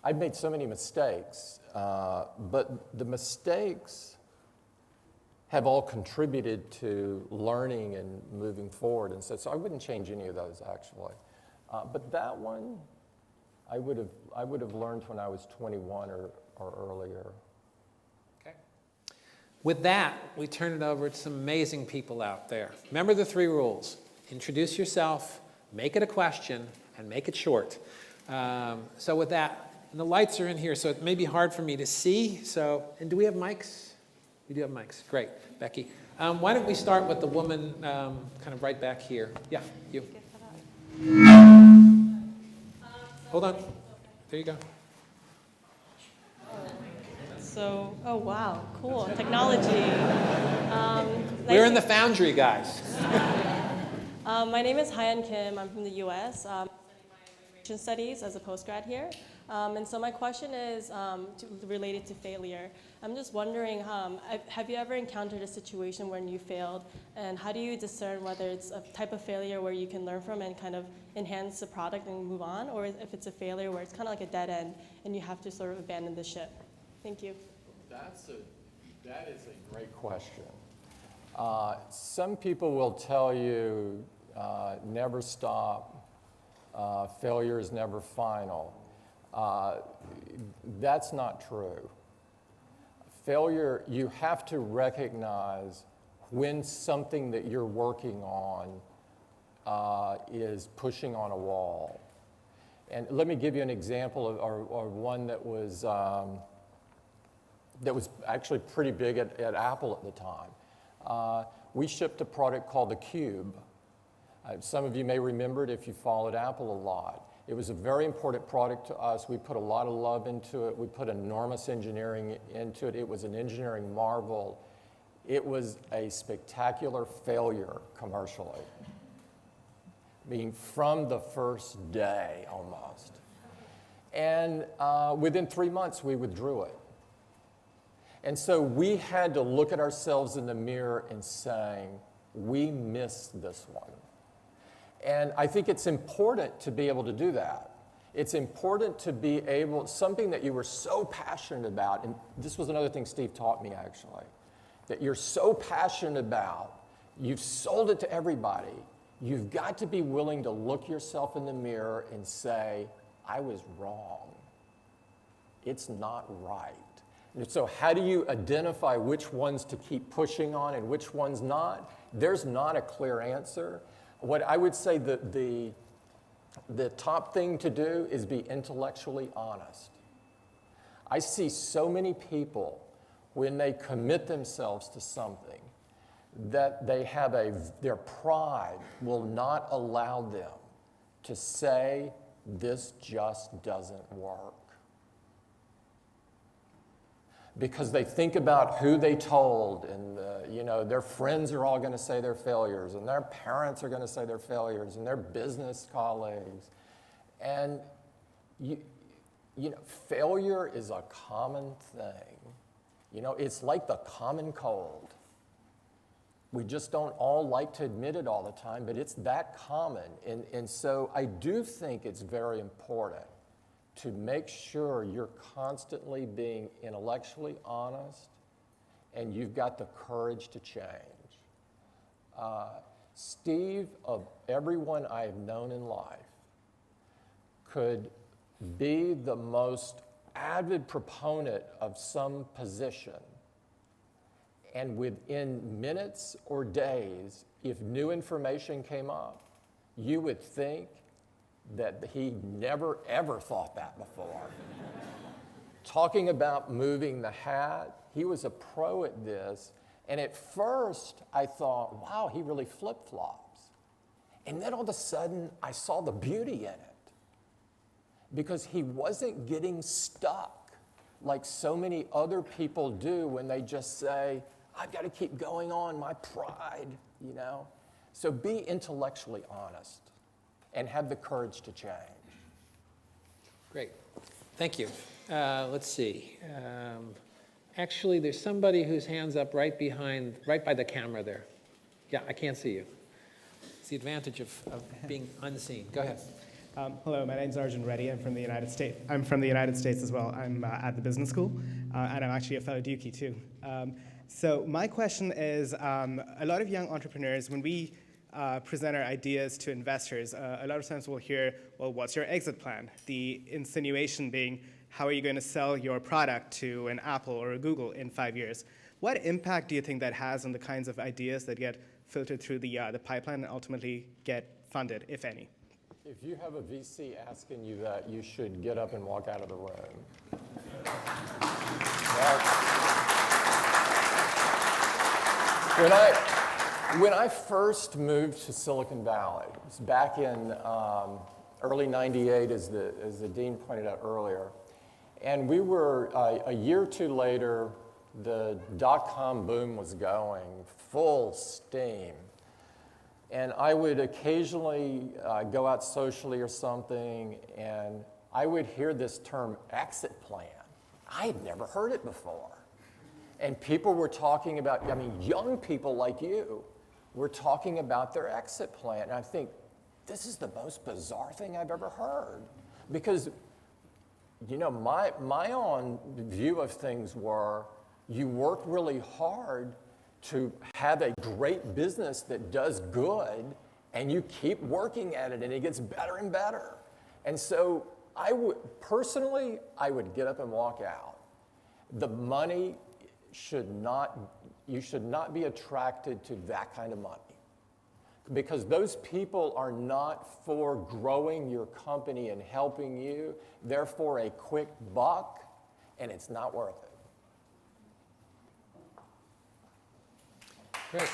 I've made so many mistakes, but the mistakes have all contributed to learning and moving forward. And so I wouldn't change any of those, actually. But that one, I would have learned when I was 21 or earlier. Okay. With that, we turn it over to some amazing people out there. Remember the 3 rules. Introduce yourself, make it a question, and make it short. So with that, and the lights are in here, so it may be hard for me to see. And do we have mics? We do have mics. Great. Becky. Why don't we start with the woman kind of right back here. Yeah, you. Hold on. There you go. So, oh wow, cool, technology. We're in the Foundry, guys. My name is Hyan Kim. I'm from the U.S. I'm studying my immigration studies as a postgrad here. And so my question is related to failure. I'm just wondering, have you ever encountered a situation when you failed, and how do you discern whether it's a type of failure where you can learn from and kind of enhance the product and move on, or if it's a failure where it's kind of like a dead end and you have to sort of abandon the ship? Thank you. That is a great question. Some people will tell you, never stop, failure is never final. That's not true. Failure, you have to recognize when something that you're working on is pushing on a wall. And let me give you an example of or one that was actually pretty big at Apple at the time. We shipped a product called the Cube. Some of you may remember it if you followed Apple a lot. It was a very important product to us. We put a lot of love into it. We put enormous engineering into it. It was an engineering marvel. It was a spectacular failure commercially. I mean, from the first day almost. And within 3 months, we withdrew it. And so we had to look at ourselves in the mirror and saying, we missed this one. And I think it's important to be able to do that. It's important to be able, something that you were so passionate about, and this was another thing Steve taught me actually, that you're so passionate about, you've sold it to everybody, you've got to be willing to look yourself in the mirror and say, I was wrong. It's not right. And so how do you identify which ones to keep pushing on and which ones not? There's not a clear answer. What I would say the top thing to do is be intellectually honest. I see so many people when they commit themselves to something that they have their pride will not allow them to say this just doesn't work. Because they think about who they told, and their friends are all going to say they're failures, and their parents are going to say they're failures, and their business colleagues. And failure is a common thing. It's like the common cold. We just don't all like to admit it all the time, but it's that common. And so I do think it's very important to make sure you're constantly being intellectually honest and you've got the courage to change. Steve, of everyone I have known in life, could be the most avid proponent of some position, and within minutes or days, if new information came up, you would think that he never, ever thought that before. Talking about moving the hat, he was a pro at this. And at first, I thought, wow, he really flip-flops. And then all of a sudden, I saw the beauty in it. Because he wasn't getting stuck like so many other people do when they just say, I've got to keep going on, my pride, you know. So be intellectually honest and have the courage to change. Great. Thank you. Let's see. Actually, there's somebody whose hand's up right by the camera there. Yeah, I can't see you. It's the advantage of being unseen. Go ahead. Hello, my name's Arjun Reddy. I'm from the United States. I'm from the United States as well. I'm at the business school, and I'm actually a fellow Dookie too. So my question is, a lot of young entrepreneurs, when we present our ideas to investors, a lot of times we'll hear, well, what's your exit plan? The insinuation being, how are you going to sell your product to an Apple or a Google in 5 years? What impact do you think that has on the kinds of ideas that get filtered through the pipeline and ultimately get funded, if any? If you have a VC asking you that, you should get up and walk out of the room. When I first moved to Silicon Valley, it was back in early '98, as the dean pointed out earlier, and we were a year or two later, the dot-com boom was going full steam. And I would occasionally go out socially or something, and I would hear this term exit plan. I had never heard it before. And people were talking about, I mean, young people like you were talking about their exit plan. And I think, this is the most bizarre thing I've ever heard. Because, you know, my own view of things were, you work really hard to have a great business that does good, and you keep working at it, and it gets better and better. And so personally, I would get up and walk out. The money you should not be attracted to that kind of money, because those people are not for growing your company and helping you. They're for a quick buck, and it's not worth it. Great.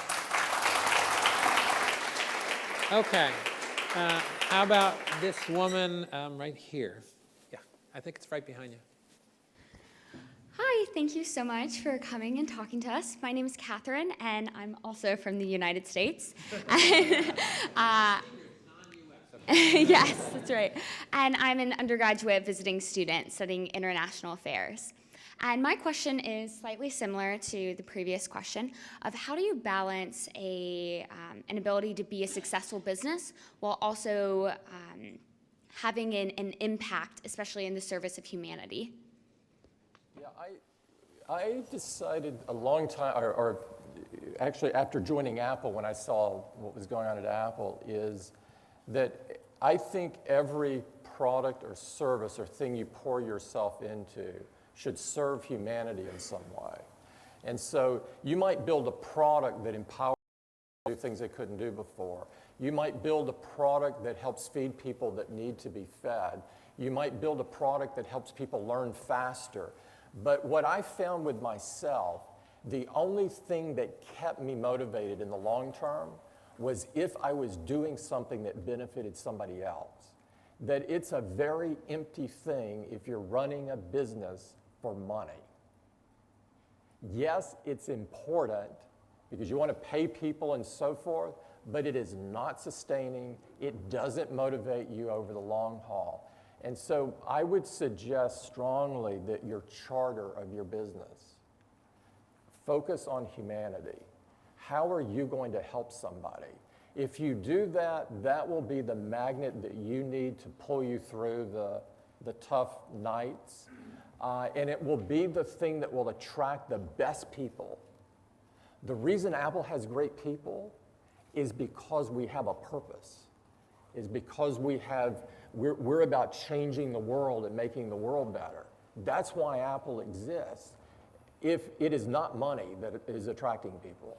Okay. How about this woman right here? Yeah, I think it's right behind you. Hi, thank you so much for coming and talking to us. My name is Catherine, and I'm also from the United States. Yes, that's right. And I'm an undergraduate visiting student studying international affairs. And my question is slightly similar to the previous question of how do you balance an ability to be a successful business while also having an impact, especially in the service of humanity? Yeah, I decided a long time, or actually after joining Apple, when I saw what was going on at Apple, is that I think every product or service or thing you pour yourself into should serve humanity in some way. And so you might build a product that empowers people to do things they couldn't do before. You might build a product that helps feed people that need to be fed. You might build a product that helps people learn faster. But what I found with myself, the only thing that kept me motivated in the long term was if I was doing something that benefited somebody else. That it's a very empty thing if you're running a business for money. Yes, it's important because you want to pay people and so forth, but it is not sustaining. It doesn't motivate you over the long haul. And so I would suggest strongly that your charter of your business focus on humanity. How are you going to help somebody? If you do that, that will be the magnet that you need to pull you through the tough nights. And it will be the thing that will attract the best people. The reason Apple has great people is because we have a purpose, is because we're about changing the world and making the world better. That's why Apple exists. If it is not money that is attracting people,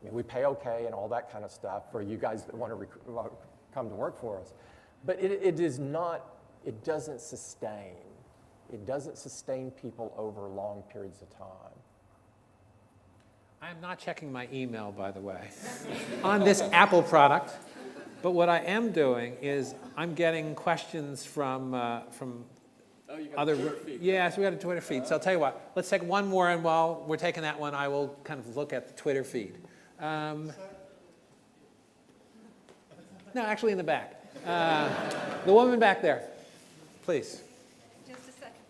I mean, we pay okay and all that kind of stuff for you guys that want to come to work for us, but it doesn't sustain. It doesn't sustain people over long periods of time. I'm not checking my email, by the way, on this Apple product. But what I am doing is I'm getting questions from Oh, other. Yes, we got a Twitter feed. So I'll tell you what. Let's take one more, and while we're taking that one, I will kind of look at the Twitter feed. No, actually in the back. The woman back there, please. Just a second.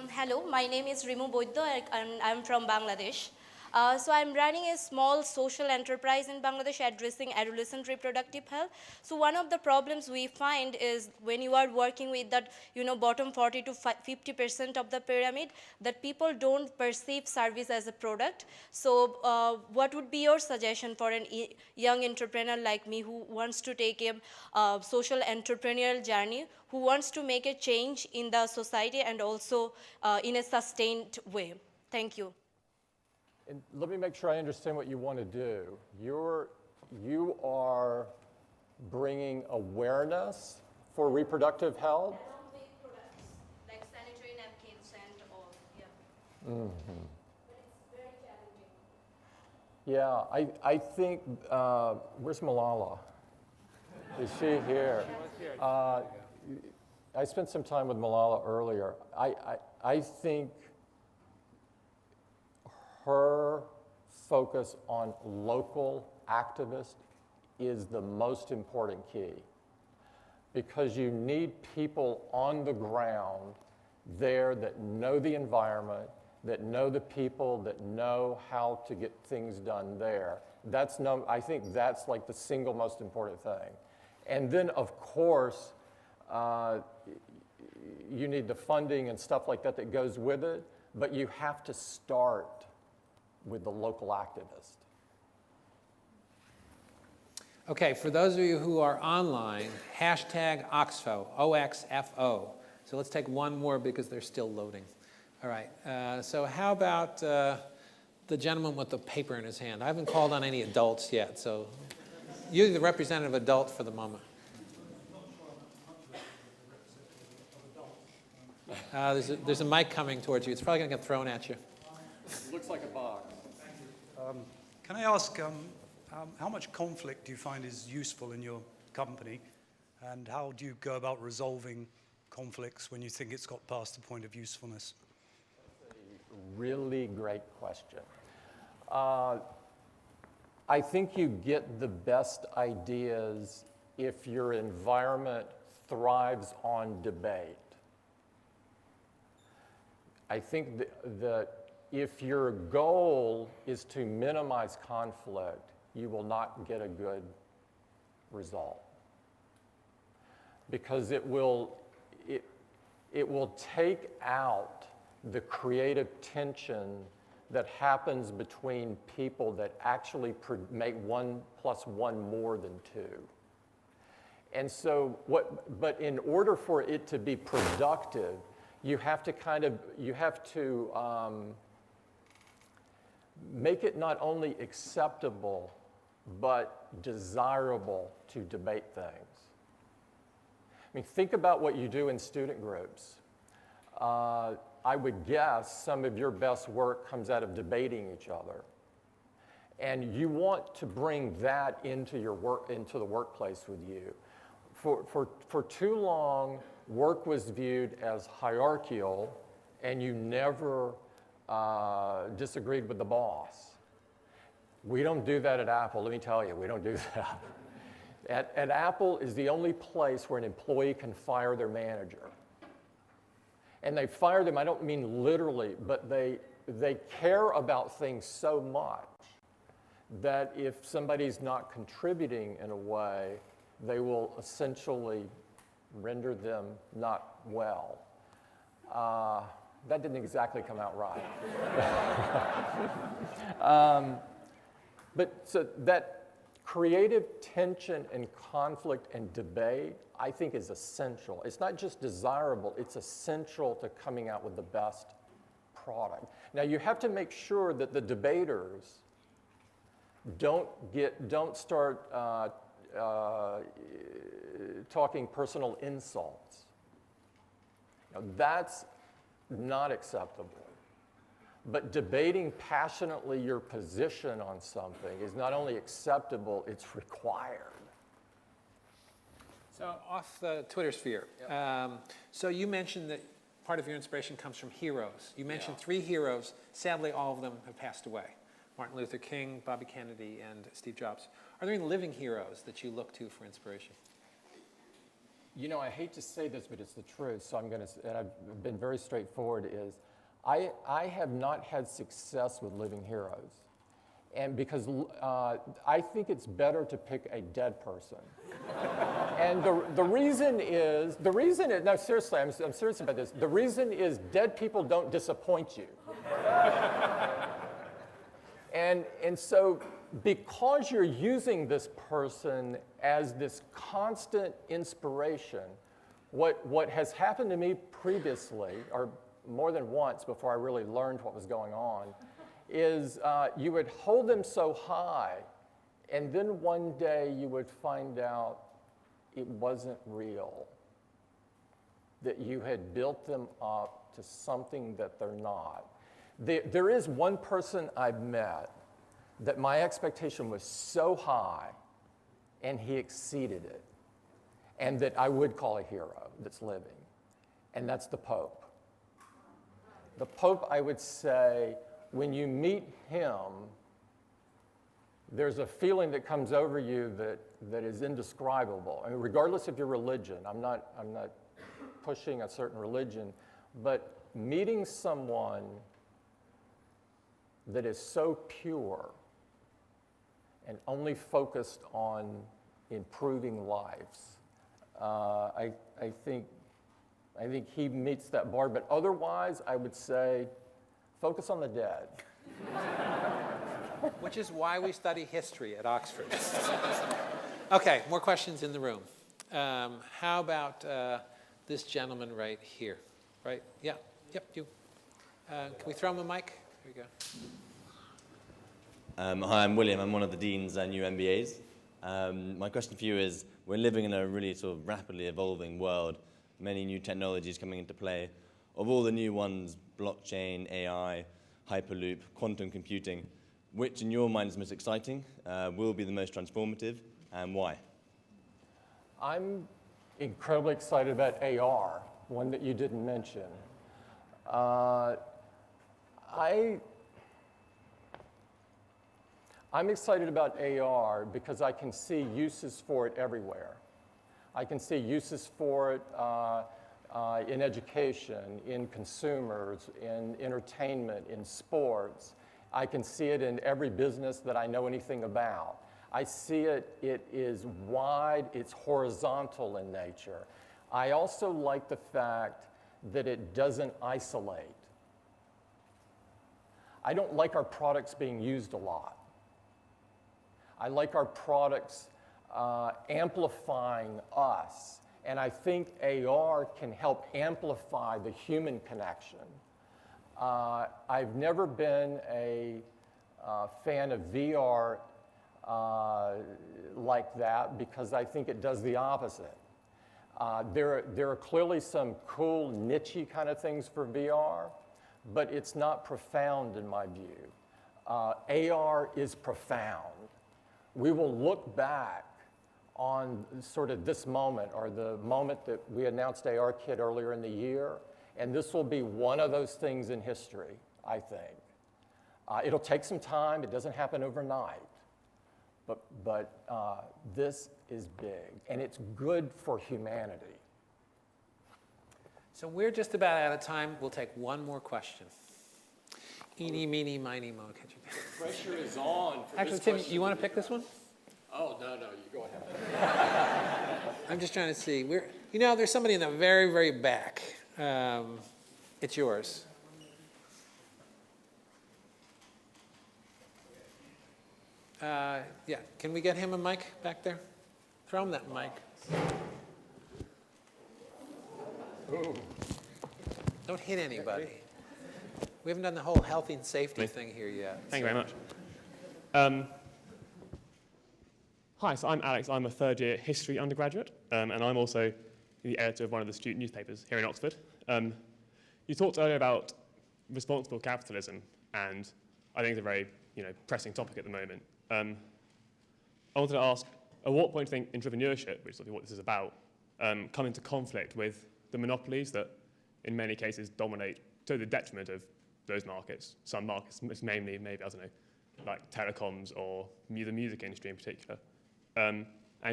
Hello, my name is Rimu Boiddo and I'm from Bangladesh. So I'm running a small social enterprise in Bangladesh addressing adolescent reproductive health. So one of the problems we find is when you are working with that, bottom 40 to 50% of the pyramid, that people don't perceive service as a product. So what would be your suggestion for a young entrepreneur like me who wants to take a social entrepreneurial journey, who wants to make a change in the society and also in a sustained way? Thank you. And let me make sure I understand what you want to do. You are bringing awareness for reproductive health? Along with products like sanitary napkins and all, yeah. Mm-hmm. But it's very challenging. Yeah, I think, where's Malala? Is she here? I spent some time with Malala earlier. I think her focus on local activists is the most important key, because you need people on the ground there that know the environment, that know the people, that know how to get things done there. I think that's like the single most important thing. And then, of course, you need the funding and stuff like that that goes with it, but you have to start with the local activist. Okay, for those of you who are online, hashtag Oxfo, O-X-F-O. So let's take one more because they're still loading. All right, so how about the gentleman with the paper in his hand? I haven't called on any adults yet, so you're the representative adult for the moment. There's a mic coming towards you. It's probably going to get thrown at you. Looks like a box. Can I ask, how much conflict do you find is useful in your company, and how do you go about resolving conflicts when you think it's got past the point of usefulness? That's a really great question. I think you get the best ideas if your environment thrives on debate. I think that if your goal is to minimize conflict, you will not get a good result, because it will take out the creative tension that happens between people that actually make 1 + 1 more than 2. And so but in order for it to be productive, you have to make it not only acceptable, but desirable to debate things. I mean, think about what you do in student groups. I would guess some of your best work comes out of debating each other. And you want to bring that into the workplace with you. For too long, work was viewed as hierarchical, and you never disagreed with the boss. We don't do that at Apple. Let me tell you, we don't do that. At Apple is the only place where an employee can fire their manager. And they fire them, I don't mean literally, but they care about things so much that if somebody's not contributing in a way, they will essentially render them not well. That didn't exactly come out right. But so that creative tension and conflict and debate, I think, is essential. It's not just desirable, it's essential to coming out with the best product. Now, you have to make sure that the debaters don't start talking personal insults. Now, that's not acceptable. But debating passionately your position on something is not only acceptable, it's required. So off the Twitter sphere. So you mentioned that part of your inspiration comes from heroes. You mentioned 3 heroes. Sadly, all of them have passed away. Martin Luther King, Bobby Kennedy, and Steve Jobs. Are there any living heroes that you look to for inspiration? You know, I hate to say this, but it's the truth, so I'm going to, and I've been very straightforward, is I have not had success with living heroes. And because I think it's better to pick a dead person. And the reason is, no, seriously, I'm serious about this. The reason is dead people don't disappoint you. And so because you're using this person as this constant inspiration, what has happened to me previously, or more than once before I really learned what was going on, is you would hold them so high, and then one day you would find out it wasn't real, that you had built them up to something that they're not. There is one person I've met that my expectation was so high, and he exceeded it, and that I would call a hero that's living, and that's the Pope. The Pope, I would say, when you meet him, there's a feeling that comes over you that is indescribable. I mean, regardless of your religion, I'm not pushing a certain religion, but meeting someone that is so pure and only focused on improving lives, I think he meets that bar. But otherwise, I would say, focus on the dead. Which is why we study history at Oxford. Okay, more questions in the room. How about this gentleman right here? Right? Yeah. Yep, you. Can we throw him a mic? Here we go. Hi, I'm William. I'm one of the deans at new MBAs. My question for you is, we're living in a really sort of rapidly evolving world, many new technologies coming into play. Of all the new ones, blockchain, AI, Hyperloop, quantum computing, which in your mind is most exciting, will be the most transformative, and why? I'm incredibly excited about AR, one that you didn't mention. I'm excited about AR because I can see uses for it everywhere. I can see uses for it in education, in consumers, in entertainment, in sports. I can see it in every business that I know anything about. I see it is wide, it's horizontal in nature. I also like the fact that it doesn't isolate. I don't like our products being used a lot. I like our products amplifying us. And I think AR can help amplify the human connection. I've never been a fan of VR like that because I think it does the opposite. There are clearly some cool, niche-y kind of things for VR, but it's not profound in my view. AR is profound. We will look back on sort of this moment, or the moment that we announced ARKit earlier in the year, and this will be one of those things in history, I think. It'll take some time. It doesn't happen overnight. But this is big, and it's good for humanity. So we're just about out of time. We'll take one more question. Eeny, meeny, miny, mo. Pressure is on. Actually, Tim, you want to pick this one? Oh, no, you go ahead. I'm just trying to see. There's somebody in the very, very back. It's yours. Yeah, can we get him a mic back there? Throw him that mic. Ooh. Don't hit anybody. We haven't done the whole health and safety thing here yet. Thank you very much. Hi, so I'm Alex. I'm a third-year history undergraduate, and I'm also the editor of one of the student newspapers here in Oxford. You talked earlier about responsible capitalism, and I think it's a very pressing topic at the moment. I wanted to ask, at what point do you think entrepreneurship, which is what this is about, come into conflict with the monopolies that in many cases dominate to the detriment of those markets. Some markets, mainly maybe, I don't know, like telecoms or the music industry in particular. And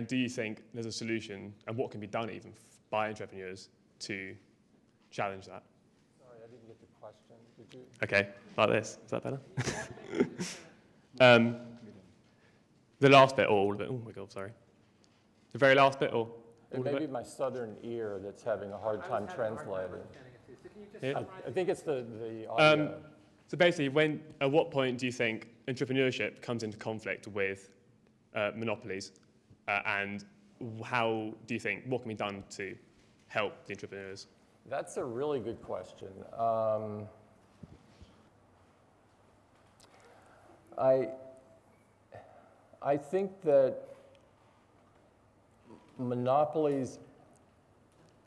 do you think there's a solution, and what can be done even by entrepreneurs to challenge that? Sorry, I didn't get the question. Did you? Okay, like this. Is that better? The last bit, or all of it? Oh my God, sorry. The very last bit, or It all may of be it? my southern ear that's having a hard time translating. Yeah. I think it's the audio. So basically, at what point do you think entrepreneurship comes into conflict with monopolies, and how do you think, what can be done to help the entrepreneurs? That's a really good question. I think that monopolies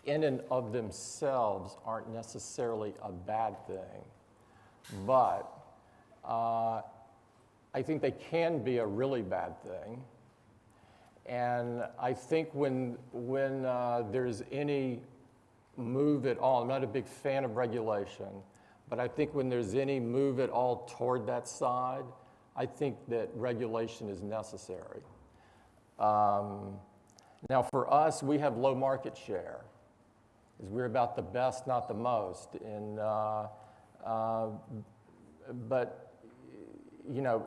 in and of themselves aren't necessarily a bad thing, but I think they can be a really bad thing. And I think when there's any move at all, I'm not a big fan of regulation, but I think when there's any move at all toward that side, I think that regulation is necessary. Now for us, we have low market share, because we're about the best, not the most. And, but you know,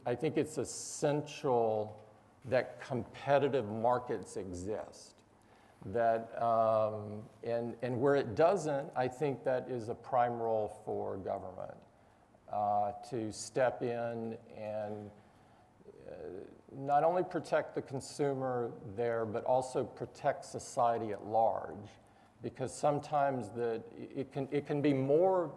I think it's essential that competitive markets exist. That, and where it doesn't, I think that is a prime role for government to step in and not only protect the consumer there, but also protect society at large. Because sometimes it can be more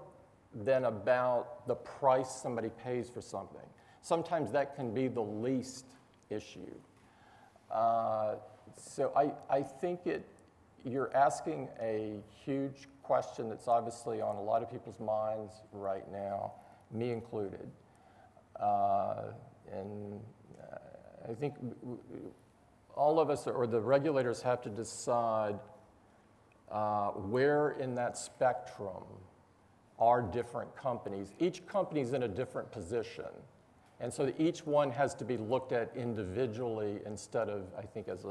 than about the price somebody pays for something. Sometimes that can be the least issue. So I think you're asking a huge question that's obviously on a lot of people's minds right now, me included. And I think all of us, or the regulators, have to decide where in that spectrum are different companies. Each company's in a different position. And so each one has to be looked at individually instead of, I think, as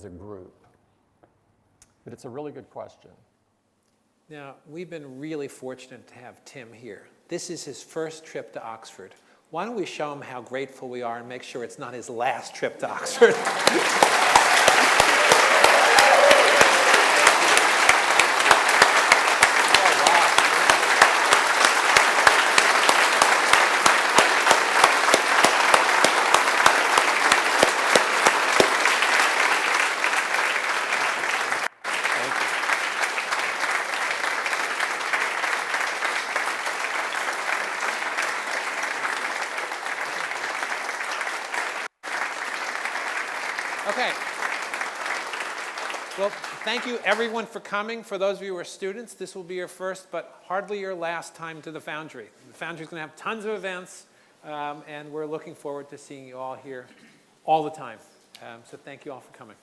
a group. But it's a really good question. Now, we've been really fortunate to have Tim here. This is his first trip to Oxford. Why don't we show him how grateful we are and make sure it's not his last trip to Oxford? Okay. Well, thank you everyone for coming. For those of you who are students, this will be your first but hardly your last time to the Foundry. The Foundry is going to have tons of events, and we're looking forward to seeing you all here all the time. So thank you all for coming.